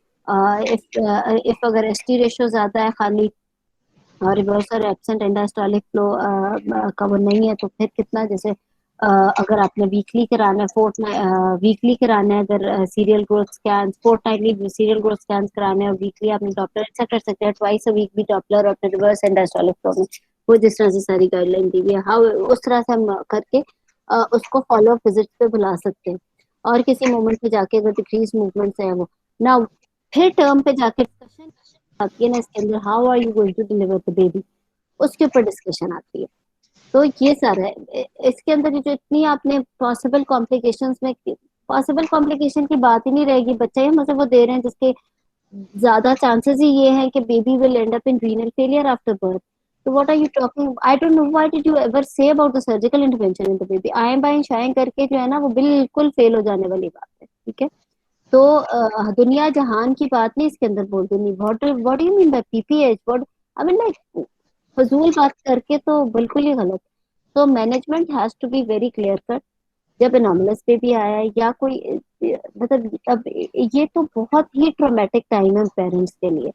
if अगर HT ratio ज्यादा है खाली और रिवर्स और एब्सेंट एंडास्टॉलिक फ्लो का वो नहीं है, तो फिर कितना, जैसे अगर आपने वीकली कराना है, वीकली कराना है, अगर serial growth scan, fortnightly serial growth scan कराने हैं, और वीकली आपने डॉपलर ऐसा कर सकते हैं, ट्वाइस अ वीक भी डॉपलर और फिर रिवर्स एंडास्टॉलिक फ्लो में वो जिस तरह से सारी गाइडलाइन दी हुई है, हाँ उस तरह से हम करके उसको फॉलो अप विजिट पे बुला सकते हैं। और किसी मोमेंट पे जाके अगर डिक्रीज मूवमेंट है वो ना, फिर टर्म पे जाके डिस्कशन आती है ना इसके अंदर, how are you going to deliver the baby, उसके ऊपर डिस्कशन आती है। तो ये सारा है इसके अंदर। जो इतनी आपने पॉसिबल कॉम्प्लिकेशंस में, पॉसिबल कॉम्प्लिकेशन की बात ही नहीं रहेगी, बच्चा ही मुझे वो दे रहे हैं जिसके ज्यादा चांसेस ही ये हैं कि baby will end up in renal failure after birth. तो what are you talking, I don't know why did you ever say about the surgical intervention in the baby, आए बाएं शाएं करके जो है ना वो बिल्कुल फेल हो जाने वाली बात है, ठीक है। तो दुनिया जहान की बात नहीं इसके अंदर बोल दूंगी। What do you mean by PPH, what I mean like फजूल बात करके तो बिल्कुल ही गलत। तो management has to be very clear cut. जब एनोमलस बेबी आया है या कोई मतलब, अब ये तो बहुत ही ट्रॉमेटिक टाइम है पेरेंट्स के लिए।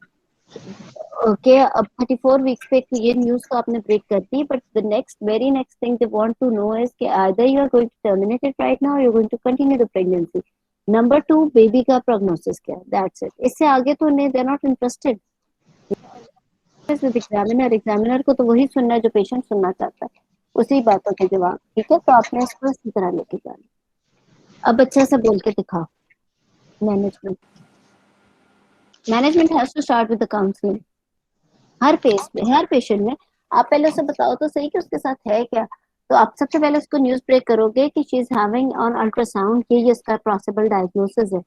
ओके, अब 34 वीक्स पे ये न्यूज तो आपने ब्रेक कर दी, but the next very next thing they want to know is कि either you are going to terminate it right now, you are going to continue the pregnancy. Number 2, baby का prognosis क्या है, that's it. इससे आगे तो नहीं, they are not interested with examiner. Examiner को तो वही सुनना है जो पेशेंट सुनना चाहता है, उसी बातों के जवाब। ठीक है, तो आपने इसको इसी तरह लेके जाना। अब अच्छे से बोल के दिखाओ। Management management has to start with the counselling. हर पेश में, हर पेशेंट में आप पहले उसे बताओ तो सही कि उसके साथ है क्या। तो आप सबसे पहले उसको न्यूज ब्रेक करोगे कि she is having on ultrasound, ये इसका पॉसिबल डायग्नोसिस है।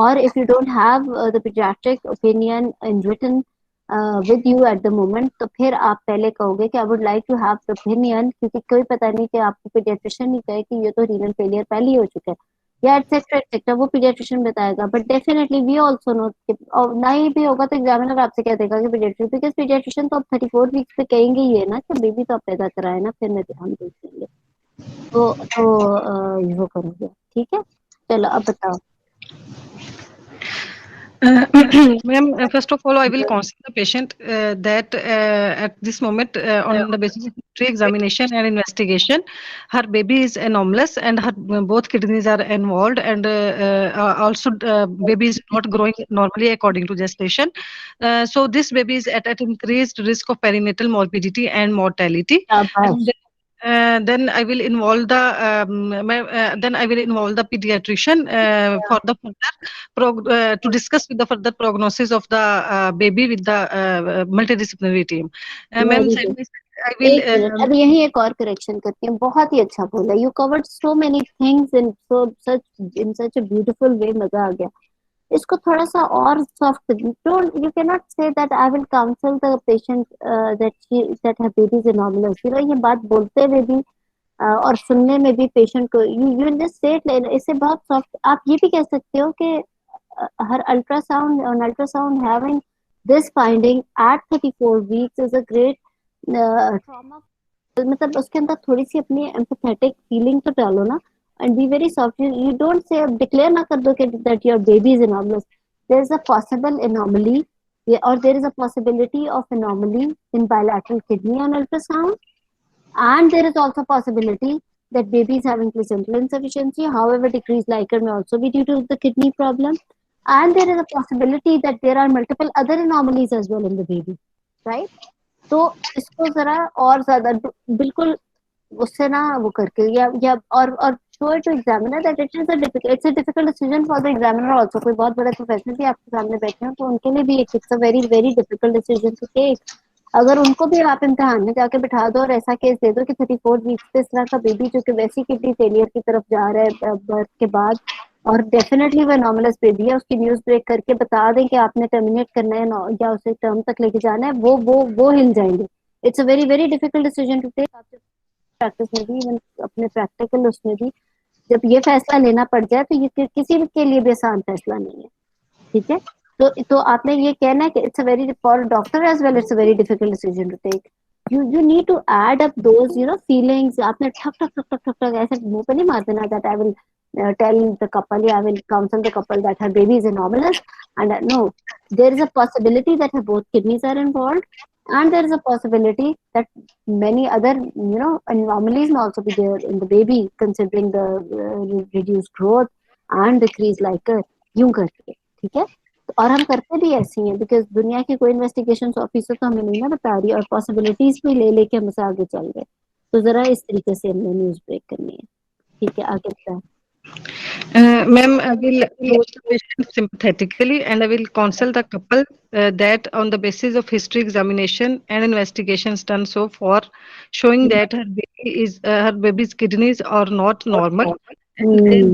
और if you don't have the paediatric opinion in written with you at the moment, तो फिर आप पहले कहोगे कि I would like to have the opinion, क्योंकि कोई पता नहीं कि आपको पीडियाट्रिशियन नहीं कहे कि ये तो रीनल फेलियर पहले ही हो चुका है, या एटसेट्रा एटसेट्रा, वो पीडियाट्रिशियन बताएगा। But definitely we also know, और ना ही भी होगा तो एग्जामिनर आपसे क्या देगा कि पीडियाट्रिशियन, बिकॉज पीडियाट्रिशियन तो अब 34 वीक्स पे कहेंगे ही है ना कि बेबी तो आप पैदा कराए ना, फिर हम देख लेंगे। तो वो करोगे, ठीक है। चलो अब बताओ। Ma'am, first of all, I will counsel the patient that at this moment, on the basis of pre-examination and investigation, her baby is anomalous and her both kidneys are involved, and also baby is not growing normally according to gestation. So this baby is at increased risk of perinatal morbidity and mortality. शाबाश। And then I will involve the then I will involve the pediatrician for the further to discuss with the further prognosis of the baby with the multidisciplinary team. Ma'am, very good. I will. एक minute, अब यही एक और correction करती हूँ। बहुत ही अच्छा बोला, you covered so many things in such a beautiful way, मजा आ गया। इसको थोड़ा सा और soft, don't, you can not say that I will counsel the patient that her baby is anomalous, you know, ये बात बोलते हुए भी और सुनने में भी पेशेंट को, यू जस्ट से इसे बहुत सॉफ्ट। आप ये भी कह सकते हो कि her ultrasound, on ultrasound having this finding at 34 weeks is a great trauma. मतलब उसके अंदर थोड़ी सी अपनी एम्पैथेटिक फीलिंग तो डालो ना, and be very soft. You don't say, declare ना कर दो कि that your baby is anomalous. There is a possible anomaly, और there is a possibility of anomaly in bilateral kidney on ultrasound, and there is also possibility that baby is having placental insufficiency, however decreased Likert may also be due to the kidney problem, and there is a possibility that there are multiple other anomalies as well in the baby, right? तो इसको जरा और ज्यादा बिल्कुल उससे ना वो करके, या और show it to examiner that it is a difficult, it's a difficult decision for the examiner also। कोई बहुत बड़े प्रोफेसर भी आपके सामने बैठे हैं तो उनके लिए भी एक it's a very very difficult decision to take. अगर उनको भी आप इम्तिहान में जाके बिठा दो और ऐसा केस दे दो कि 34 वीक्स पे इस तरह का बेबी जो कि वैसी किडनी फेलियर की तरफ जा रहा है बर्थ के बाद, और डेफिनेटली वो नॉर्मलस बेबी है, उसकी न्यूज ब्रेक करके बता दें कि आपने टर्मिनेट करना है या उसे टर्म तक लेके जाना है, वो हिल जाएंगे। It's a very very difficult decision to take. आप प्रैक्टिस में भी, इवन अपने प्रैक्टिकल उसमें भी, जब ये फैसला लेना पड़ जाए तो ये किसी के लिए भी आसान फैसला नहीं है। ठीक है, तो आपने ये कहना है कि it's a very, for doctor as well it's a very difficult decision to take. You need to add up those you know feelings. आपने ठक ठक ठक ठक ठक ठक ऐसे मुंह पे नहीं मार देना that I will tell the couple, I will counsel the couple that her baby is anomalous, and no, there is a possibility that her both kidneys are involved, and there is a possibility that many other anomalies may also be there in the baby, considering the reduced growth and decreased Likert, यूं करके। ठीक है, और हम करते भी ऐसी हैं, बिकॉज दुनिया की कोई इन्वेस्टिगेशन ऑफिसर तो हमें नहीं ना बता रही, और पॉसिबिलिटीज भी ले लेके हम आगे चल रहे। तो जरा इस तरीके से हमने न्यूज ब्रेक करनी है। ठीक है, आगे बताएं। Ma'am, I will approach the patient sympathetically and I will counsel the couple that on the basis of history examination and investigations done so far, showing that her baby's kidneys are not normal, and there is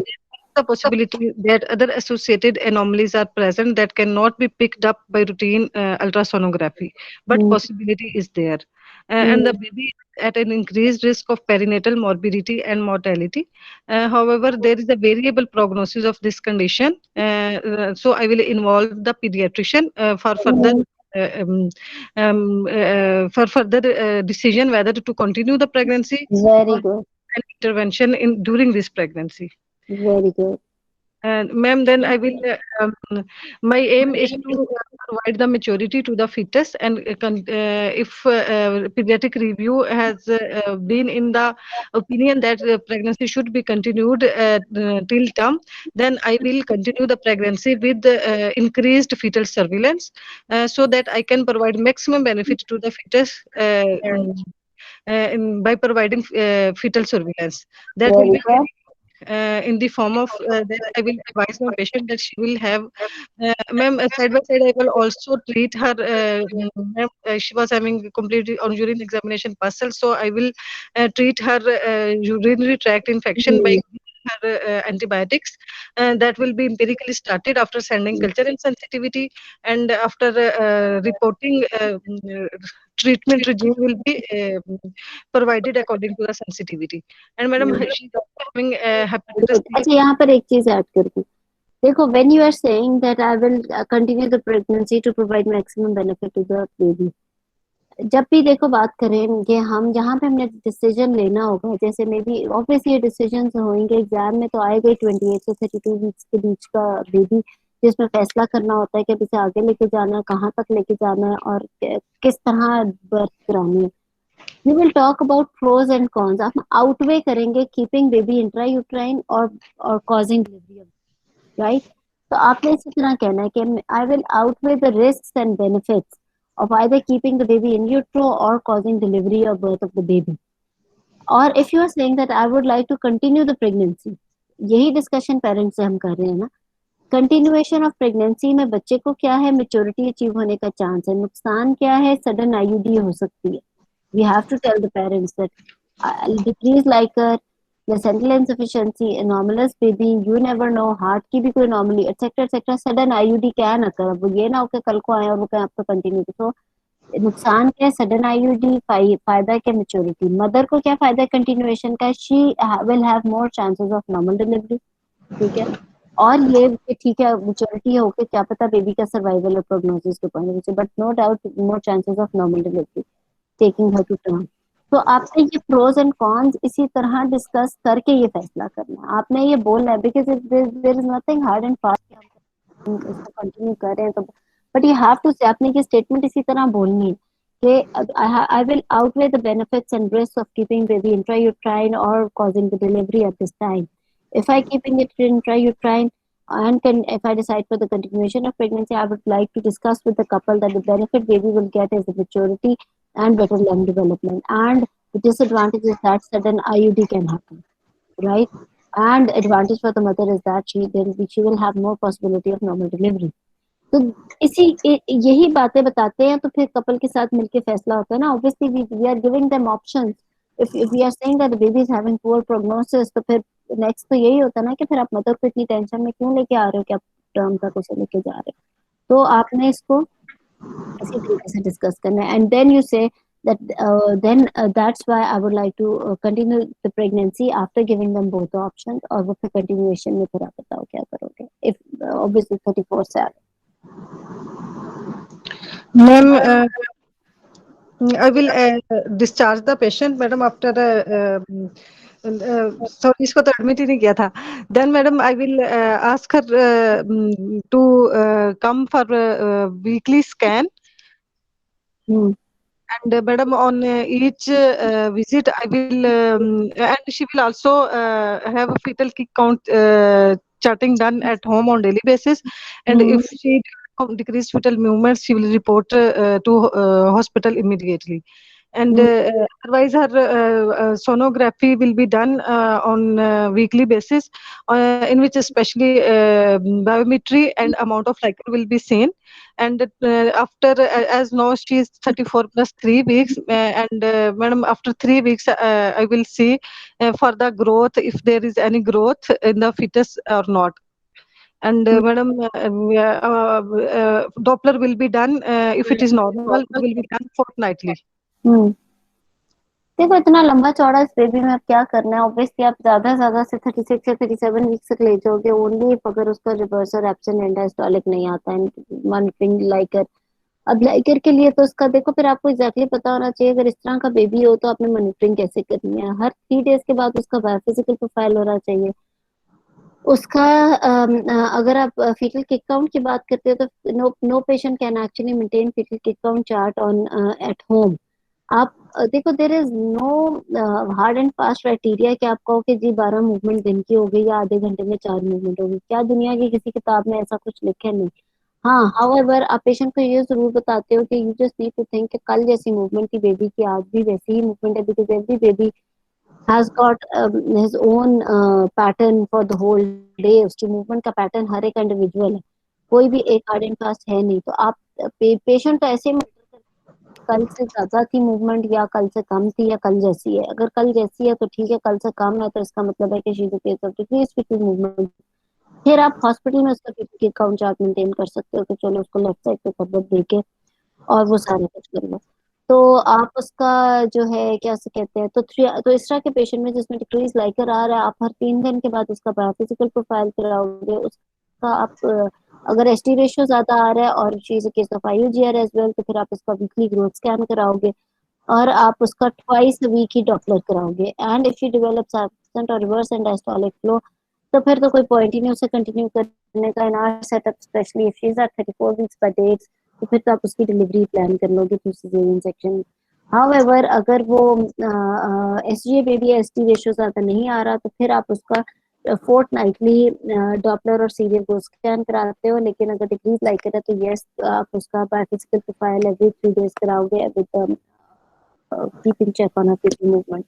the possibility that other associated anomalies are present that cannot be picked up by routine ultrasonography, but possibility is there. And the baby is at an increased risk of perinatal morbidity and mortality. However, there is a variable prognosis of this condition. So I will involve the pediatrician for further decision whether to continue the pregnancy very or good, an intervention in during this pregnancy. Very good. Ma'am, then I will. My aim is to provide the maturity to the fetus, and if pediatric review has been in the opinion that pregnancy should be continued till term, then I will continue the pregnancy with increased fetal surveillance, so that I can provide maximum benefit to the fetus by providing fetal surveillance. That will Very be well. in the form of that I will advise my patient that she will have, ma'am, side by side I will also treat her. Ma'am, she was having complete on urine examination parcel, so I will treat her urinary tract infection by giving her antibiotics. That will be empirically started after sending culture and sensitivity, and after reporting treatment regime will be provided according to the sensitivity. And madam, she is also having hepatitis Good. C. अच्छा, यहाँ पर एक चीज add कर दूं। देखो, when you are saying that I will continue the pregnancy to provide maximum benefit to the baby, जब भी देखो बात करें कि हम जहाँ पे हमने डिसीजन लेना होगा, जैसे मे बी ऑब्वियसली ये डिसीजन होंगे एग्जाम में, तो आएगा 28 से 32 वीक्स के बीच का बेबी, जिसमें फैसला करना होता है कि अब इसे आगे लेके जाना है, कहाँ तक लेके जाना है, और किस तरह बर्थ करानी है। We will talk about pros and cons. आप आउटवे करेंगे कीपिंग बेबी इंट्रायूट्राइन और कॉजिंग डिलीवरी, राइट? तो आपने इसी तरह कहना है कि I will outweigh the risks and benefits of either keeping the baby in utero or causing delivery or birth of the baby. Or if you are saying that I would like to continue the pregnancy, यही discussion parents से हम कर रहे हैं ना। Continuation of pregnancy में बच्चे को क्या है, मेच्योरिटी अचीव होने का चांस है, नुकसान क्या है, सडन आईयूडी हो सकती है। We have to tell the parents that decreased liquor placental insufficiency, anomalous baby, you never know, heart की भी कोई anomaly etcetera etcetera, sudden IUD क्या ना कर, अब ये ना हो कि कल को आए और वो कहें आप तो कंटिन्यू। तो नुकसान क्या है, सडन आईयूडी, फायदा क्या, मेच्योरिटी। मदर को क्या फायदा है कंटिन्यूएशन का, she will have more chances of normal delivery, ठीक है। और ये कि ठीक है मेच्योरिटी होके क्या पता बेबी का सर्वाइवल और प्रोग्नोसिस के पॉइंट से, but no doubt more chances of normal delivery taking her to term. तो आपने ये प्रोज एंड कॉन्स इसी तरह डिस्कस करके ये फैसला करना है, आपने ये बोलना है, because there is nothing hard and fast हम इसको कंटिन्यू कर रहे हैं तो, बट यू हैव टू से आपने ये स्टेटमेंट इसी तरह बोलनी है कि I will outweigh the benefits and risk of keeping baby intrauterine और causing the delivery at this time. If I keeping it intrauterine and if I decide for the continuation of pregnancy, I would like to discuss with the couple that the benefit baby will get is the maturity and better lung development, and the disadvantage is that sudden IUD can happen, right? And advantage for the mother is that she will have more possibility of normal delivery. तो इसी यही बातें बताते हैं, तो फिर couple के साथ मिलके फैसला होता है ना। Obviously we are giving them options. If we are saying that the baby is having poor prognosis, तो फिर नेक्स्ट तो यही होता है ना कि फिर आप मदर को इतनी टेंशन में क्यों लेके आ रहे हो कि आप टर्म तक उसे लेके जा रहे हो। तो आपने इसको इसी तरीके से डिस्कस करना है, एंड देन यू से that that's why I would like to continue the pregnancy after giving them both the options, और वो फिर continuation में फिर आप बताओ क्या करोगे if obviously 34 से आगे। Ma'am, I will discharge the patient, madam, after sorry, इसको तो admit ही नहीं किया था। Then, madam, I will ask her to come for weekly scan. And madam, on each visit, I will, and she will also have a fetal kick count charting done at home on daily basis. And if she decreased fetal movements, she will report to hospital immediately. And otherwise, her sonography will be done on weekly basis, in which especially biometry and amount of cycle will be seen. And after, as now she is 34 plus 3 weeks, and madam, after 3 weeks, I will see for the growth, if there is any growth in the fetus or not. And madam, Doppler will be done, if it is normal, it will be done fortnightly. देखो इतना लंबा चौड़ा इस baby में आप क्या करना है, ऑब्वियसली आप ज्यादा से ज्यादा से 36 या 37 वीक्स तक ले जाओगे, ओनली अगर उसका रिवर्स और एब्सेंट एंडास्टोलिक नहीं आता है, मॉनिटरिंग लाइकर। अब लाइकर के लिए तो उसका देखो फिर आपको एग्जैक्टली पता होना चाहिए, अगर इस तरह का बेबी हो तो आपने मॉनिटरिंग कैसे करनी है, हर 3 डेज के बाद उसका बायोफिजिकल प्रोफाइल होना चाहिए। उसका अगर आप fetal kick count की बात करते हो तो no patient can actually maintain fetal kick count chart on at home. आप देखो there is no hard and fast criteria कि आप कहो कि जी 12 मूवमेंट दिन की हो गई या आधे घंटे में 4 मूवमेंट हो गई, क्या दुनिया की किसी किताब में ऐसा कुछ लिखे नहीं। हाँ, हाउएवर आप पेशेंट को ये जरूर बताते हो कि you just need to think कि कल जैसी मूवमेंट थी बेबी की आज भी वैसी ही मूवमेंट है, because every baby has got his own pattern for the whole day। उसकी मूवमेंट का पैटर्न हर एक इंडिविजुअल है, कोई भी एक हार्ड एंड फास्ट है नहीं। तो आप पेशेंट को ऐसे कल से ज्यादा थी मूवमेंट या कल से कम थी या कल जैसी है, अगर कल जैसी है तो ठीक है, कल से कम है तो इसका मतलब है कि she is case of decrease foetal movement. फिर आप हॉस्पिटल में उसका foetal kick count chart maintain कर सकते हो कि चलो उसको लेफ्ट साइड पे खबर देके और वो सारा कुछ कर लो। तो आप उसका जो है क्या से कहते हैं, तो इस तरह के पेशेंट में जिसमें डिक्रीज लाइकर आ रहा है, आप हर 3 दिन के बाद उसका बायोफिजिकल प्रोफाइल कराओगे। उसका आप अगर एसटी रेशियो ज्यादा आ रहा है और she is a case of IUGR as well, तो फिर आप उसका वीकली ग्रोथ स्कैन कराओगे और आप उसका ट्वाइस वीक ही डॉपलर कराओगे। And if you develops absent और रिवर्स एंड डायस्टोलिक फ्लो, तो फिर तो कोई पॉइंट ही नहीं उसे कंटिन्यू करने का in our setup, especially if she is at 34 weeks by dates, तो फिर तो आप उसकी डिलीवरी प्लान कर लोगे थ्रू सिजेरियन सेक्शन। हाउएवर अगर वो एसजीए बेबी एसटी रेशियो ज्यादा नहीं आ रहा, तो फिर आप उसका फोर्टनाइटली डॉपलर और सीरियल ग्रोथ स्कैन कराते हो। लेकिन अगर डिक्रीज लाइक है तो यस, आप उसका बायोफिजिकल प्रोफाइल एवरी 3 days कराओगे with keeping check on her movement.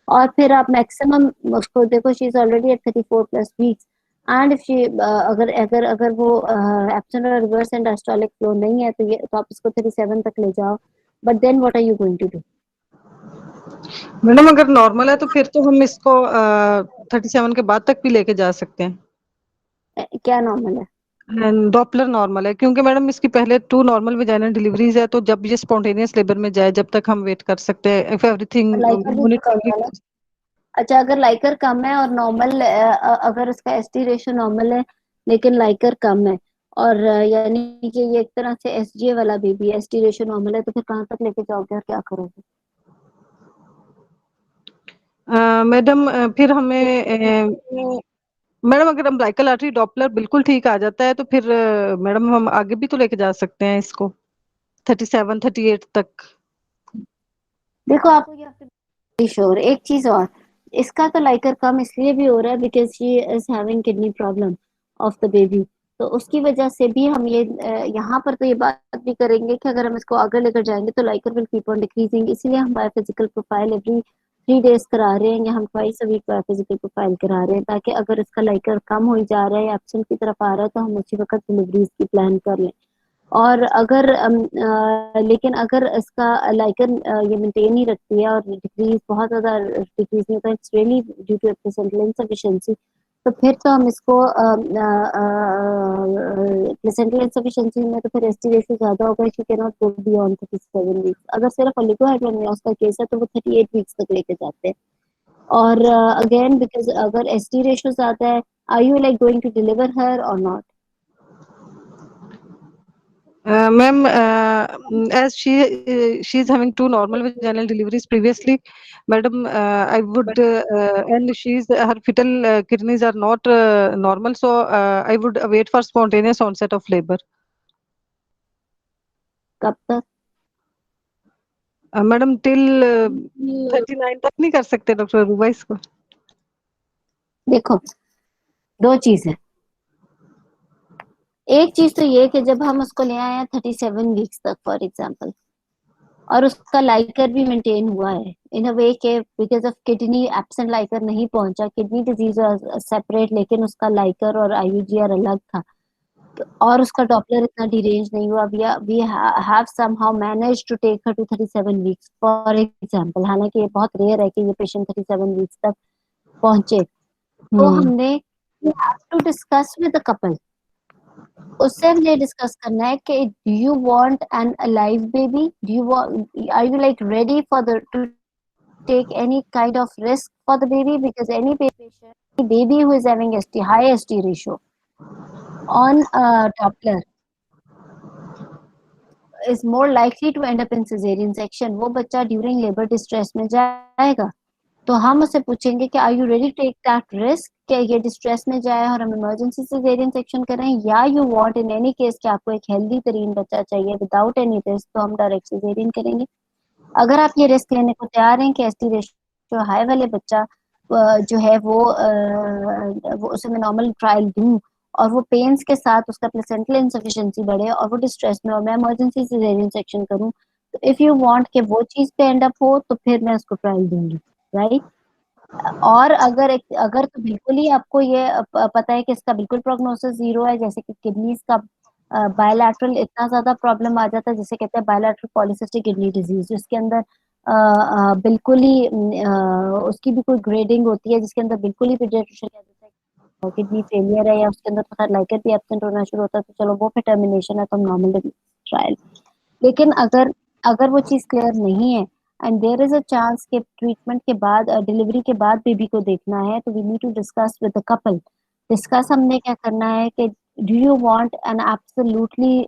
और फिर आप मैक्सिमम उसको देखो, she is already at 34+ weeks and if she अगर अगर अगर वो एब्सेंट और रिवर्स एंड डायस्टोलिक फ्लो नहीं है, तो ये तो आप इसको 37 तक ले जाओ। But then what are you going to do? Madam अगर नॉर्मल है तो फिर तो हम इसको 37 के बाद तक भी लेके जा सकते हैं। क्या नॉर्मल है? डॉपलर नॉर्मल है क्योंकि मैडम इसकी पहले 2 नॉर्मल वेजाइनल डिलीवरीज है, तो जब ये स्पॉन्टेनियस लेबर में जाए जब तक हम वेट कर सकते हैं इफ एवरीथिंग लाइकर भी तो कम है ना? अच्छा, अगर लाइकर कम है और नॉर्मल, अगर उसका एसटी रेशियो नॉर्मल है लेकिन लाइकर कम है और यानी कि ये एक तरह से एसजीए वाला बेबी, एसटी रेशियो नॉर्मल है, तो फिर कहाँ तक लेके जाओगे और क्या करोगे? मैडम फिर हमें मैडम अगर अम्बिलिकल आर्टरी डॉपलर बिल्कुल ठीक आ जाता है तो फिर मैडम हम आगे भी तो लेके जा सकते हैं इसको 37 38 तक। देखो आपको ये श्योर एक चीज और, इसका तो लाइकर कम इसलिए भी हो रहा है because she is having kidney problem of the baby. तो उसकी वजह से भी हम ये यहाँ पर तो ये बात भी करेंगे कि अगर हम इसको आगे लेकर जाएंगे तो Likert will keep on decreasing. इसीलिए हम बायोफिजिकल प्रोफाइल एवरी 3 days करा रहे हैं या हम twice a week biophysical profile करा रहे हैं, ताकि अगर इसका लाइकर कम हो जा रहा है, एब्सेंट की तरफ आ रहा है, तो हम उसी वक्त डिलीवरीज की प्लान कर लें। और अगर लेकिन अगर इसका लाइकन ये मेंटेन ही रखती है और डिक्रीज बहुत ज्यादा डिक्रीज नहीं होता, it's really due to placental insufficiency, तो फिर तो हम इसको प्लेसेंटल इनसफिशिएंसी में तो फिर एसटी रेशियो ज्यादा होगा, she can not go beyond 37 weeks. अगर सिर्फ ओलिगोहाइड्रोनियास का केस है तो वो 38 वीक्स तक लेके जाते हैं। और अगेन बिकॉज अगर एसटी रेशियो ज्यादा है, are you like going to deliver her और not? Ma'am, as she is having 2 normal vaginal deliveries previously, madam, I would and her fetal kidneys are not normal, so I would wait for spontaneous onset of labor. कब तक? Madam till 39 तक नहीं कर सकते doctor रूबा इसको? देखो, दो चीज है। एक चीज तो ये कि जब हम उसको ले आए हैं 37 वीक्स तक फॉर एग्जांपल, और उसका लाइकर भी मेंटेन हुआ है इन अ वे के because of kidney absent Likert नहीं पहुंचा, किडनी डिजीज सेपरेट लेकिन उसका लाइकर और आईयूजीआर अलग था, और उसका डॉपलर इतना डिरेंज नहीं हुआ, we have somehow managed to take her to 37 weeks for example. हालांकि ये बहुत रेयर है कि ये पेशेंट 37 वीक्स तक पहुंचे। तो हमने to discuss with the couple, उससे हम ये डिस्कस करना है कि do you want an alive baby, do you want, are you like ready for the to take any kind of risk for the baby, because any baby who is having high ST ratio on Doppler is more likely to end up in cesarean section। वो बच्चा during labor distress में जाएगा, तो हम उससे पूछेंगे कि are you ready take that risk, क्या ये डिस्ट्रेस में जाए और हम इमरजेंसी सिजेरियन सेक्शन करें, या you want in any case कि आपको एक हेल्दी तरीन बच्चा चाहिए विदाउट एनी रिस्क, तो हम डायरेक्ट सिजेरियन करेंगे। अगर आप ये रिस्क लेने को तैयार हैं कि एसटी रेशियो हाई वाले बच्चा जो है वो उसे मैं नॉर्मल ट्रायल दूं और वो पेन्स के साथ उसका प्लेसेंटल इनसफिशिएंसी बढ़े और वो डिस्ट्रेस में और मैं इमरजेंसी सिजेरियन सेक्शन करूं, तो इफ यू वांट कि वो चीज पे एंड अप हो तो फिर मैं उसको ट्रायल दूंगी, राइट। और अगर तो बिल्कुल ही आपको ये पता है कि इसका बिल्कुल प्रोग्नोसिस जीरो है, जैसे कि किडनीज का बायलैटरल इतना ज्यादा प्रॉब्लम आ जाता है, जिसे कहते हैं बायलैटरल पॉलीसिस्टिक किडनी डिजीज, जिसके अंदर बिल्कुल ही उसकी भी कोई ग्रेडिंग होती है, जिसके अंदर बिल्कुल ही पीडियाट्रिशियन कह देता है किडनी फेलियर है, या उसके अंदर तो खैर लाइकर भी एब्सेंट होना शुरू होता है, तो चलो वो फिर टर्मिनेशन है, तो हम नॉर्मल ट्रायल। लेकिन अगर अगर वो चीज क्लियर नहीं है and there is a chance कि ट्रीटमेंट के बाद डिलीवरी के बाद बेबी को देखना है, तो we need to discuss with the couple. Discuss हमने क्या करना है कि do you want an absolutely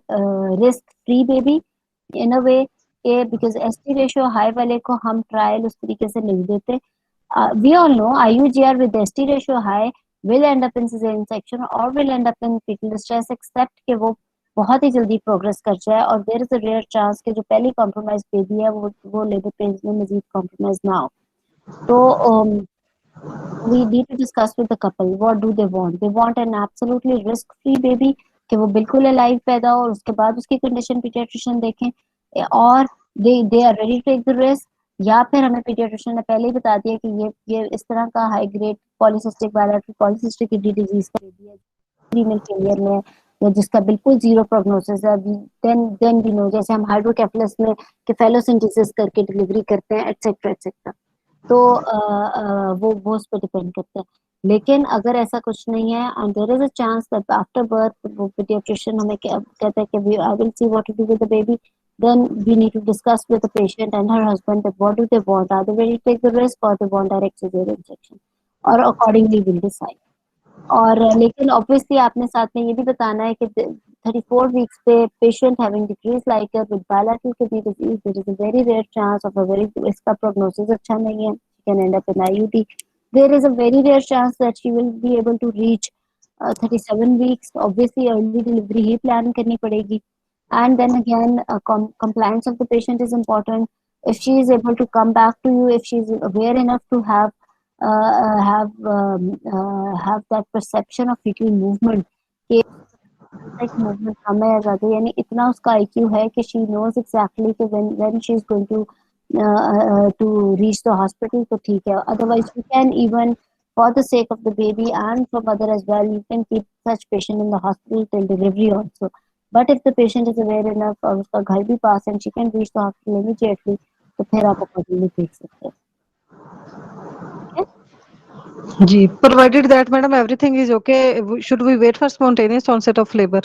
risk free baby in a way के, बिकॉज एसटी रेशियो हाई वाले को हम ट्रायल उस तरीके से नहीं देते। We all know IUGR with ST ratio high will end up in cesarean section or will end up in fetal distress, except कि वो बहुत ही जल्दी प्रोग्रेस कर जाए और there is a rare chance कि जो पहली कॉम्प्रोमाइज बेबी है वो लेबर पेन्स में मजीद कॉम्प्रोमाइज ना हो। तो we need to discuss with the couple what do they want. They want an absolutely risk free baby कि वो बिल्कुल अलाइव पैदा हो और उसके बाद उसकी कंडीशन पीडियाट्रिशियन देखें, और they are ready to take the risk, या फिर हमें पीडियाट्रिशियन ने पहले ही बता दिया कि ये इस तरह का high grade polycystic bilateral polycystic kidney disease का बेबी है, रीनल फेलियर में है, या जिसका बिल्कुल जीरो प्रोग्नोसिस है, देन वी नो, जैसे हम हाइड्रोकेफलस में केफेलोसिंथेसिस करके डिलीवरी करते हैं एटसेट्रा एटसेट्रा, तो वो उस पर डिपेंड करता है। लेकिन अगर ऐसा कुछ नहीं है and there is a chance that after birth वो पीडियाट्रिशियन हमें कहता है कि we I will see what to do with the baby, then we need to discuss with the patient and her husband that what do they want, are they ready to take the risk or they want direct cesarean section, or accordingly we'll decide। और लेकिन obviously आपने साथ में ये भी बताना है कि 34 वीक्स पे patient having decrease liquor with bilateral kidney disease, there is a very rare chance of a very, इसका प्रोग्नोसिस अच्छा नहीं है, can end up in IUD, there is a very rare chance that she will be able to reach 37 weeks, obviously early delivery ही plan करनी पड़ेगी। And then again, compliance of the patient is important. If she is able to come back to you, if she is aware enough to have that perception of fetal movement, कि like movement कम है या ज्यादा, यानी इतना उसका IQ है कि she knows exactly कि when she is going to reach the hospital, तो ठीक है। Otherwise, you can even for the sake of the baby and for mother as well, you can keep such patient in the hospital till delivery also. But if the patient is aware enough और उसका घर भी पास है and she can reach the hospital immediately, तो फिर आप accordingly देख सकते हैं। जी, provided that madam everything is okay, should we wait for spontaneous onset of labor?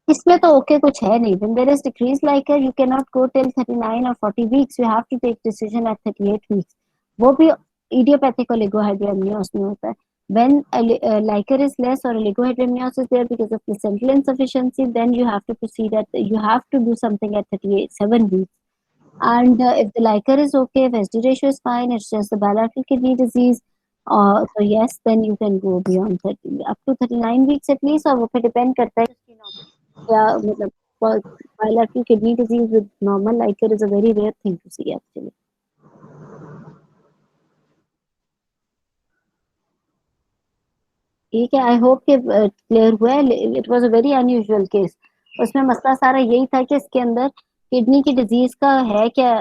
इसमें तो ओके कुछ है नहीं। When there is decrease like you cannot go till 39 or 40 weeks, you have to take decision at 38 weeks। वो भी idiopathic oligohydramnios में होता है। When liker is less or oligohydramnios is there because of placental insufficiency, then you have to proceed at, you have to do something at 37 weeks। And if the liker is okay, if SD ratio is fine, it's just the bilateral kidney disease, so yes, then you can go beyond 30 up to 39 weeks at least। और वो फिर depend करता है उसकी क्या मतलब, bilateral kidney disease with normal liker is a very rare thing to see actually। ठीक है, आई होप कि क्लियर हुआ है। It was a very unusual case. उसमें मसला सारा यही था कि इसके अंदर किडनी की डिजीज का है क्या,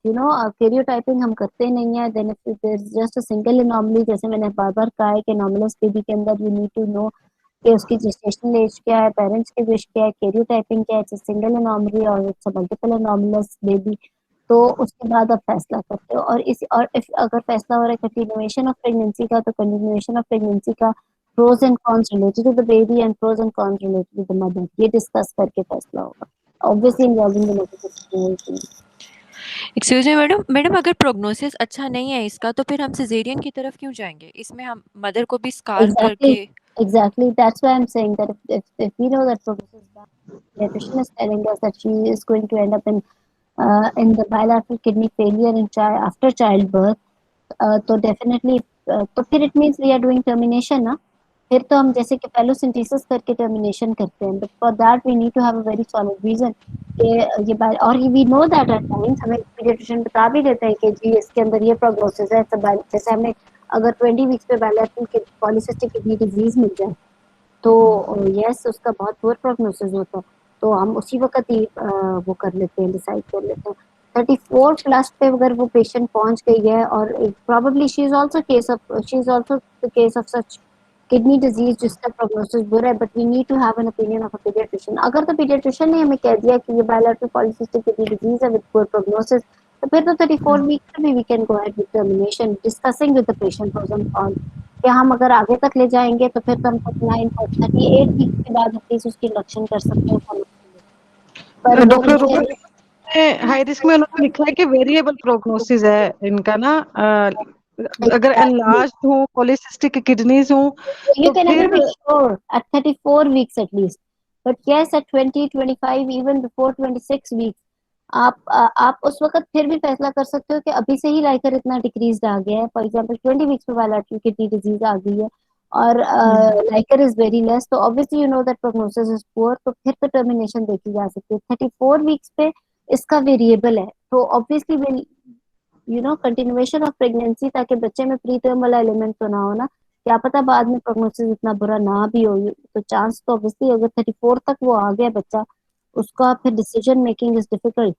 यू नो कैरियोटाइपिंग हम करते नहीं है। Then if there is just a single anomaly, जैसे मैंने बार बार कहा है कि नॉर्मलस बेबी के अंदर यू नीड टू नो कि उसकी जेस्टेशनल एज क्या है, पेरेंट्स की विश क्या है, कैरियोटाइपिंग क्या है, इट्स सिंगल एनॉमली और it's a multiple anomalous baby, तो उसके बाद आप फैसला करते हो। और अगर फैसला हो रहा है कंटिन्यूएशन ऑफ प्रेगनेंसी का, तो कंटिन्यूएशन ऑफ प्रेगनेंसी का pros and cons related to the baby and pros and cons related to the mother, ये डिस्कस करके फैसला होगा, obviously involving the mother. Excuse me madam, अगर प्रोग्नोसिस अच्छा नहीं है इसका, तो फिर हम सिजेरियन की तरफ क्यों जाएंगे? इसमें हम मदर को भी स्कार करके Exactly, that's why I'm saying that if we know that prognosis is bad, the pediatrician is telling us that she is going to end up in in the bilateral kidney failure in after childbirth, तो definitely तो फिर it means we are doing termination ना, फिर तो हम जैसे कि फेलोसिंथेसिस करके टर्मिनेशन करते हैं, but for that we need to have a very solid reason कि ये और we know that at times हमें पीडियाट्रिशियन बता भी देते हैं कि जी इसके अंदर ये प्रोग्नोसिस है, जैसे हमें अगर 20 वीक्स पे बायलैटरल पॉलीसिस्टिक किडनी डिजीज मिल जाए तो यस उसका बहुत पुअर प्रोग्नोसिस होता है, तो हम उसी वक्त ही वो कर लेते हैं, डिसाइड कर लेते हैं 34 प्लस पे अगर वो पेशेंट पहुंच गई है और probably she is also the case of such kidney disease जिसका प्रोग्नोसिस बुरा है, but we need to have an opinion of a paediatrician. अगर तो पीडियाट्रिशियन ने हमें कह दिया कि ये बायलैटरल पॉलीसिस्टिक किडनी डिजीज है विद पुअर प्रोग्नोसिस, तो फिर तो 34 वीक्स में we can go ahead with termination discussing with the patient pros and cons कि हम अगर आगे तक ले जाएंगे तो फिर तो हम 39 और 38 वीक्स के बाद एटलीस्ट उसकी इंडक्शन कर सकते हैं follow के लिए। पर वो डॉक्टर रूबल हाई रिस्क में उन्होंने लिखा है कि वेरिएबल प्रोग्नोसिस है इनका ना, अगर एनलार्ज हो पॉलीसिस्टिक किडनीज हो you तो can never फिर be sure at 34 weeks at least, but yes at 20 25 even before 26 weeks आप उस वक्त फिर भी फैसला कर सकते हो कि अभी से ही लाइकर इतना डिक्रीज आ गया है, फॉर एग्जांपल 20 वीक्स पे बायलैटरल किडनी डिजीज आ गई है और लाइकर इज वेरी लेस, तो obviously you know that prognosis is poor, तो फिर तो टर्मिनेशन देखी जा सकती है। 34 वीक्स पे इसका वेरिएबल है, तो obviously will you know continuation of pregnancy, ताकि बच्चे में प्री टर्म वाला एलिमेंट तो ना हो ना, क्या पता बाद में प्रोग्नोसिस इतना बुरा ना भी हो, तो चांस तो ऑब्वियसली अगर 34 तक वो आ गया बच्चा, उसका फिर decision making is difficult.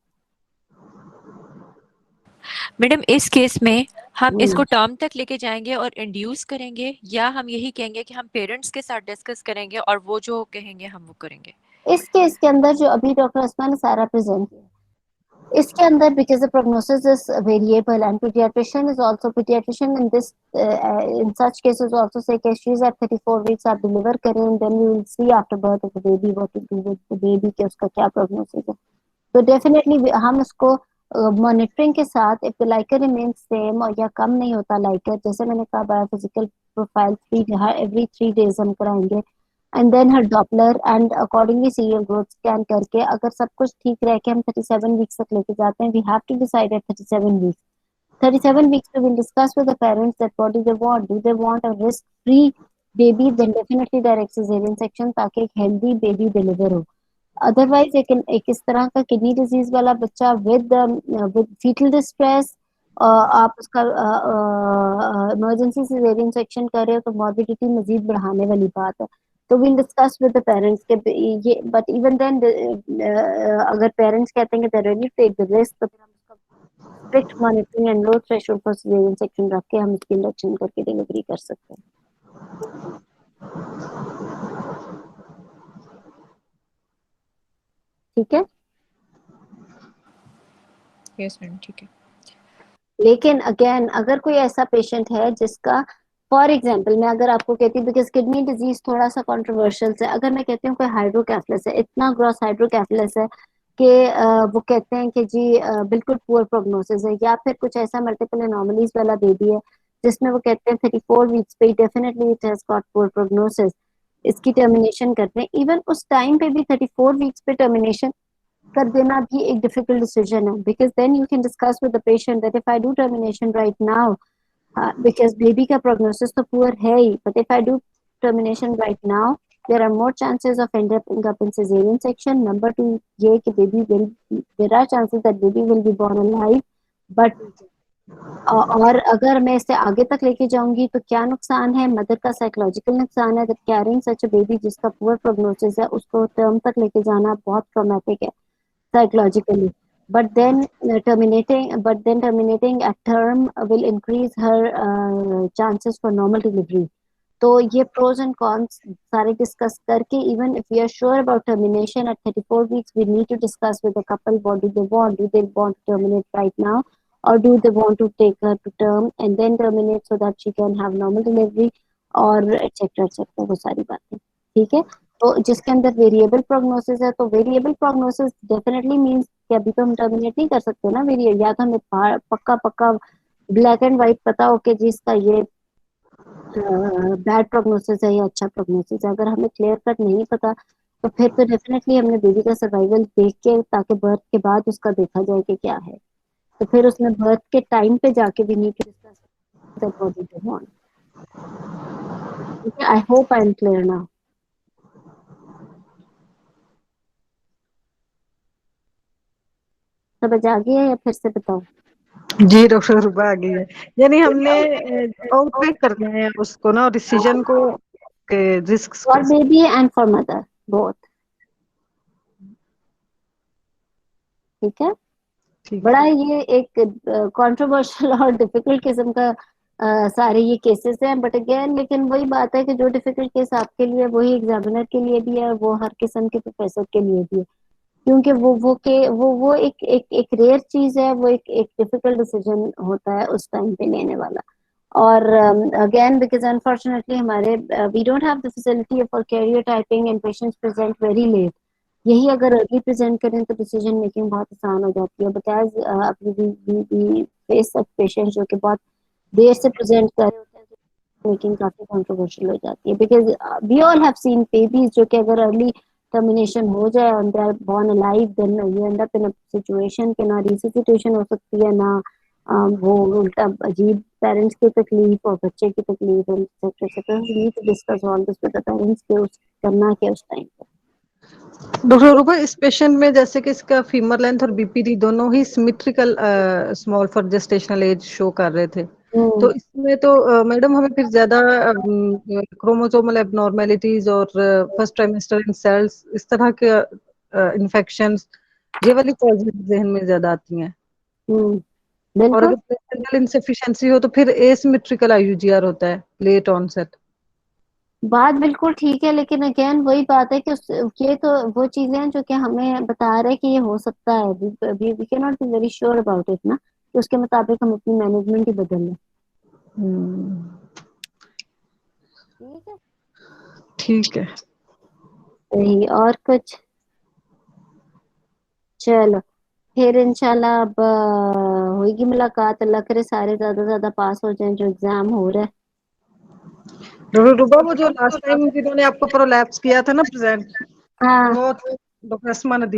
Madam इस केस में हम इसको टर्म तक लेके जाएंगे और इंड्यूस करेंगे, या हम यही कहेंगे कि हम पेरेंट्स के साथ डिस्कस करेंगे और वो जो कहेंगे हम वो करेंगे? इस केस के अंदर जो अभी डॉक्टर अस्मा ने सारा प्रेजेंट किया, इसके अंदर because the prognosis is variable and pediatrician in this in such cases also say कि she is at 34 weeks आप deliver करें and then we will see after birth of the baby what to do with the baby कि उसका क्या prognosis है, तो definitely हम उसको मॉनिटरिंग के साथ if the liker remains same और या कम नहीं होता लाइकर, जैसे मैंने कहा बायोफिजिकल प्रोफाइल 3 every 3 days हम कराएंगे and then her Doppler and accordingly serial growth scan करके अगर सब कुछ ठीक रह के हम 37 वीक्स तक लेके जाते हैं, we have to decide at 37 weeks. 37 weeks we will discuss with the parents that what do they want a risk free baby, then definitely direct cesarean section ताकि एक healthy baby deliver हो। Otherwise एक इस तरह का kidney disease वाला बच्चा with fetal distress आप उसका इमरजेंसी सिजेरियन सेक्शन कर रहे हो तो मॉर्बिडिटी मजीद बढ़ाने वाली बात है, तो will discuss with the parents के ये, बट इवन देन अगर पेरेंट्स कहते हैं कि दे रेडी टेक द रिस्क, तो फिर हम उसका strict monitoring and low threshold for caesarean section रख के हम इसकी इंडक्शन करके डिलीवरी कर सकते हैं। ठीक है, यस मैडम ठीक है। लेकिन अगेन अगर कोई ऐसा पेशेंट है जिसका फॉर एग्जांपल मैं अगर आपको कहती हूँ बिकॉज किडनी डिजीज थोड़ा सा कंट्रोवर्शियल है, अगर मैं कहती हूँ कोई हाइड्रोकेफलस है, इतना ग्रॉस हाइड्रोकेफलस है कि वो कहते हैं कि जी बिल्कुल पुअर प्रोग्नोसिस है, या फिर कुछ ऐसा मल्टीपल एनोमलीज वाला बेबी है जिसमें वो कहते हैं 34 वीक्स पे definitely it has got poor prognosis, इसकी टर्मिनेशन करते हैं, इवन उस टाइम पे भी 34 वीक्स पे टर्मिनेशन कर देना भी एक डिफिकल्ट डिसीजन है, because then you can discuss with the patient that if I do termination right now because baby का प्रोग्नोसिस तो पुअर है ही, but if I do termination right now there are more chances of ending up in cesarean section. Number 2 ये कि there are chances that baby will be born alive, but और अगर मैं इसे आगे तक लेके जाऊंगी तो क्या नुकसान है, मदर का साइकोलॉजिकल नुकसान है, that carrying such a baby जिसका पुअर प्रोग्नोसिस है उसको टर्म तक लेके जाना बहुत ट्रॉमेटिक है psychologically, but then terminating at term will increase her chances for normal delivery, तो ये pros and cons सारे डिस्कस करके even if we are sure about termination at 34 weeks we need to discuss with the couple what do they want to terminate right now or do they want to take her to term and then terminate so that she can have normal delivery और etc वो सारी बातें ठीक है। तो जिसके अंदर variable prognosis है, तो वेरिएबल प्रोग्नोसिस डेफिनेटली मींस कि अभी तो हम टर्मिनेट नहीं कर सकते ना वेरिएबल, या तो हमें पक्का पक्का ब्लैक एंड व्हाइट पता हो कि जिसका ये बैड प्रोग्नोसिस है या अच्छा प्रोग्नोसिस है, अगर हमें क्लियर कट नहीं पता तो फिर तो डेफिनेटली हमने बेबी का सर्वाइवल देख के, ताकि बर्थ के बाद उसका देखा जाए कि क्या है, तो फिर उसमें बर्थ के टाइम पे जाके भी need to discuss that what we want. Okay, I hope I am clear now. समझ आ गया या फिर से बताऊं? जी डॉक्टर रुबा आ गई है, यानी हमने आउटवेट करना है उसको ना, डिसीजन को, रिस्क फॉर को। Baby and for mother both. ठीक है। ठीक बड़ा है। ये एक कंट्रोवर्शियल और डिफिकल्ट किस्म का सारे ये केसेस हैं, बट अगेन लेकिन वही बात है कि जो डिफिकल्ट केस आपके लिए वही एग्जामिनर के लिए भी है, वो हर किस्म के प्रोफेसर के लिए भी है, क्योंकि वो एक रेयर चीज है, वो एक डिफिकल्ट डिसीजन होता है उस टाइम पे लेने वाला। और अगेन बिकॉज अनफॉर्चुनेटली हमारे we don't have the facility for karyotyping and patients present very late. यही अगर अर्ली प्रेजेंट करें तो डिसीजन मेकिंग बहुत आसान हो जाती है, बट एज अपनी फेस सच पेशेंट्स जो कि बहुत देर से प्रेजेंट कर रहे होते हैं, मेकिंग काफी कंट्रोवर्शियल हो जाती है, because we all have seen babies जो कि अगर अर्ली टर्मिनेशन हो जाए और they are born alive, then you end up in a situation कि ना रिससिटेशन हो सकती है, ना वो उल्टा अजीब पेरेंट्स की तकलीफ और बच्चे की तकलीफ, and etcetera we need to discuss all this with the parents के उस करना क्या उस टाइम पे। डॉक्टर रूपा, इस पेशेंट में जैसे कि इसका फीमर लेंथ और बीपीडी दोनों ही symmetrical small for gestational age show कर रहे थे, तो इसमें तो मैडम हमें फिर ज्यादा क्रोमोसोमल एबनॉर्मेलिटीज और फर्स्ट ट्राइमेस्टर इन सेल्स, इस तरह के इन्फेक्शंस, ये वाली कॉजेज जहन में ज्यादा आती हैं। और बिल्कुल अगर प्लेसेंटल इनसफिशिएंसी हो तो फिर एसिमेट्रिकल आईयूजीआर होता है, लेट ऑनसेट। बात बिल्कुल ठीक है, लेकिन अगेन वही बात है कि ये तो वो चीजें हैं जो कि हमें बता रहे हैं कि ये हो सकता है, अभी we can not be very sure about it ना, तो उसके मुताबिक हम अपनी मैनेजमेंट ही बदल लें। ठीक है। ठीक है। सही। और कुछ? चलो फिर इंशाल्लाह अब होगी मुलाकात। अल्लाह करे सारे ज्यादा से ज्यादा पास हो जाएं जो एग्जाम हो रहा है। डॉक्टर रूबा, वो जो लास्ट टाइम जिन्होंने आपको प्रोलैप्स किया था ना प्रेजेंट, हाँ वो डॉक्टर अस्मा नदीम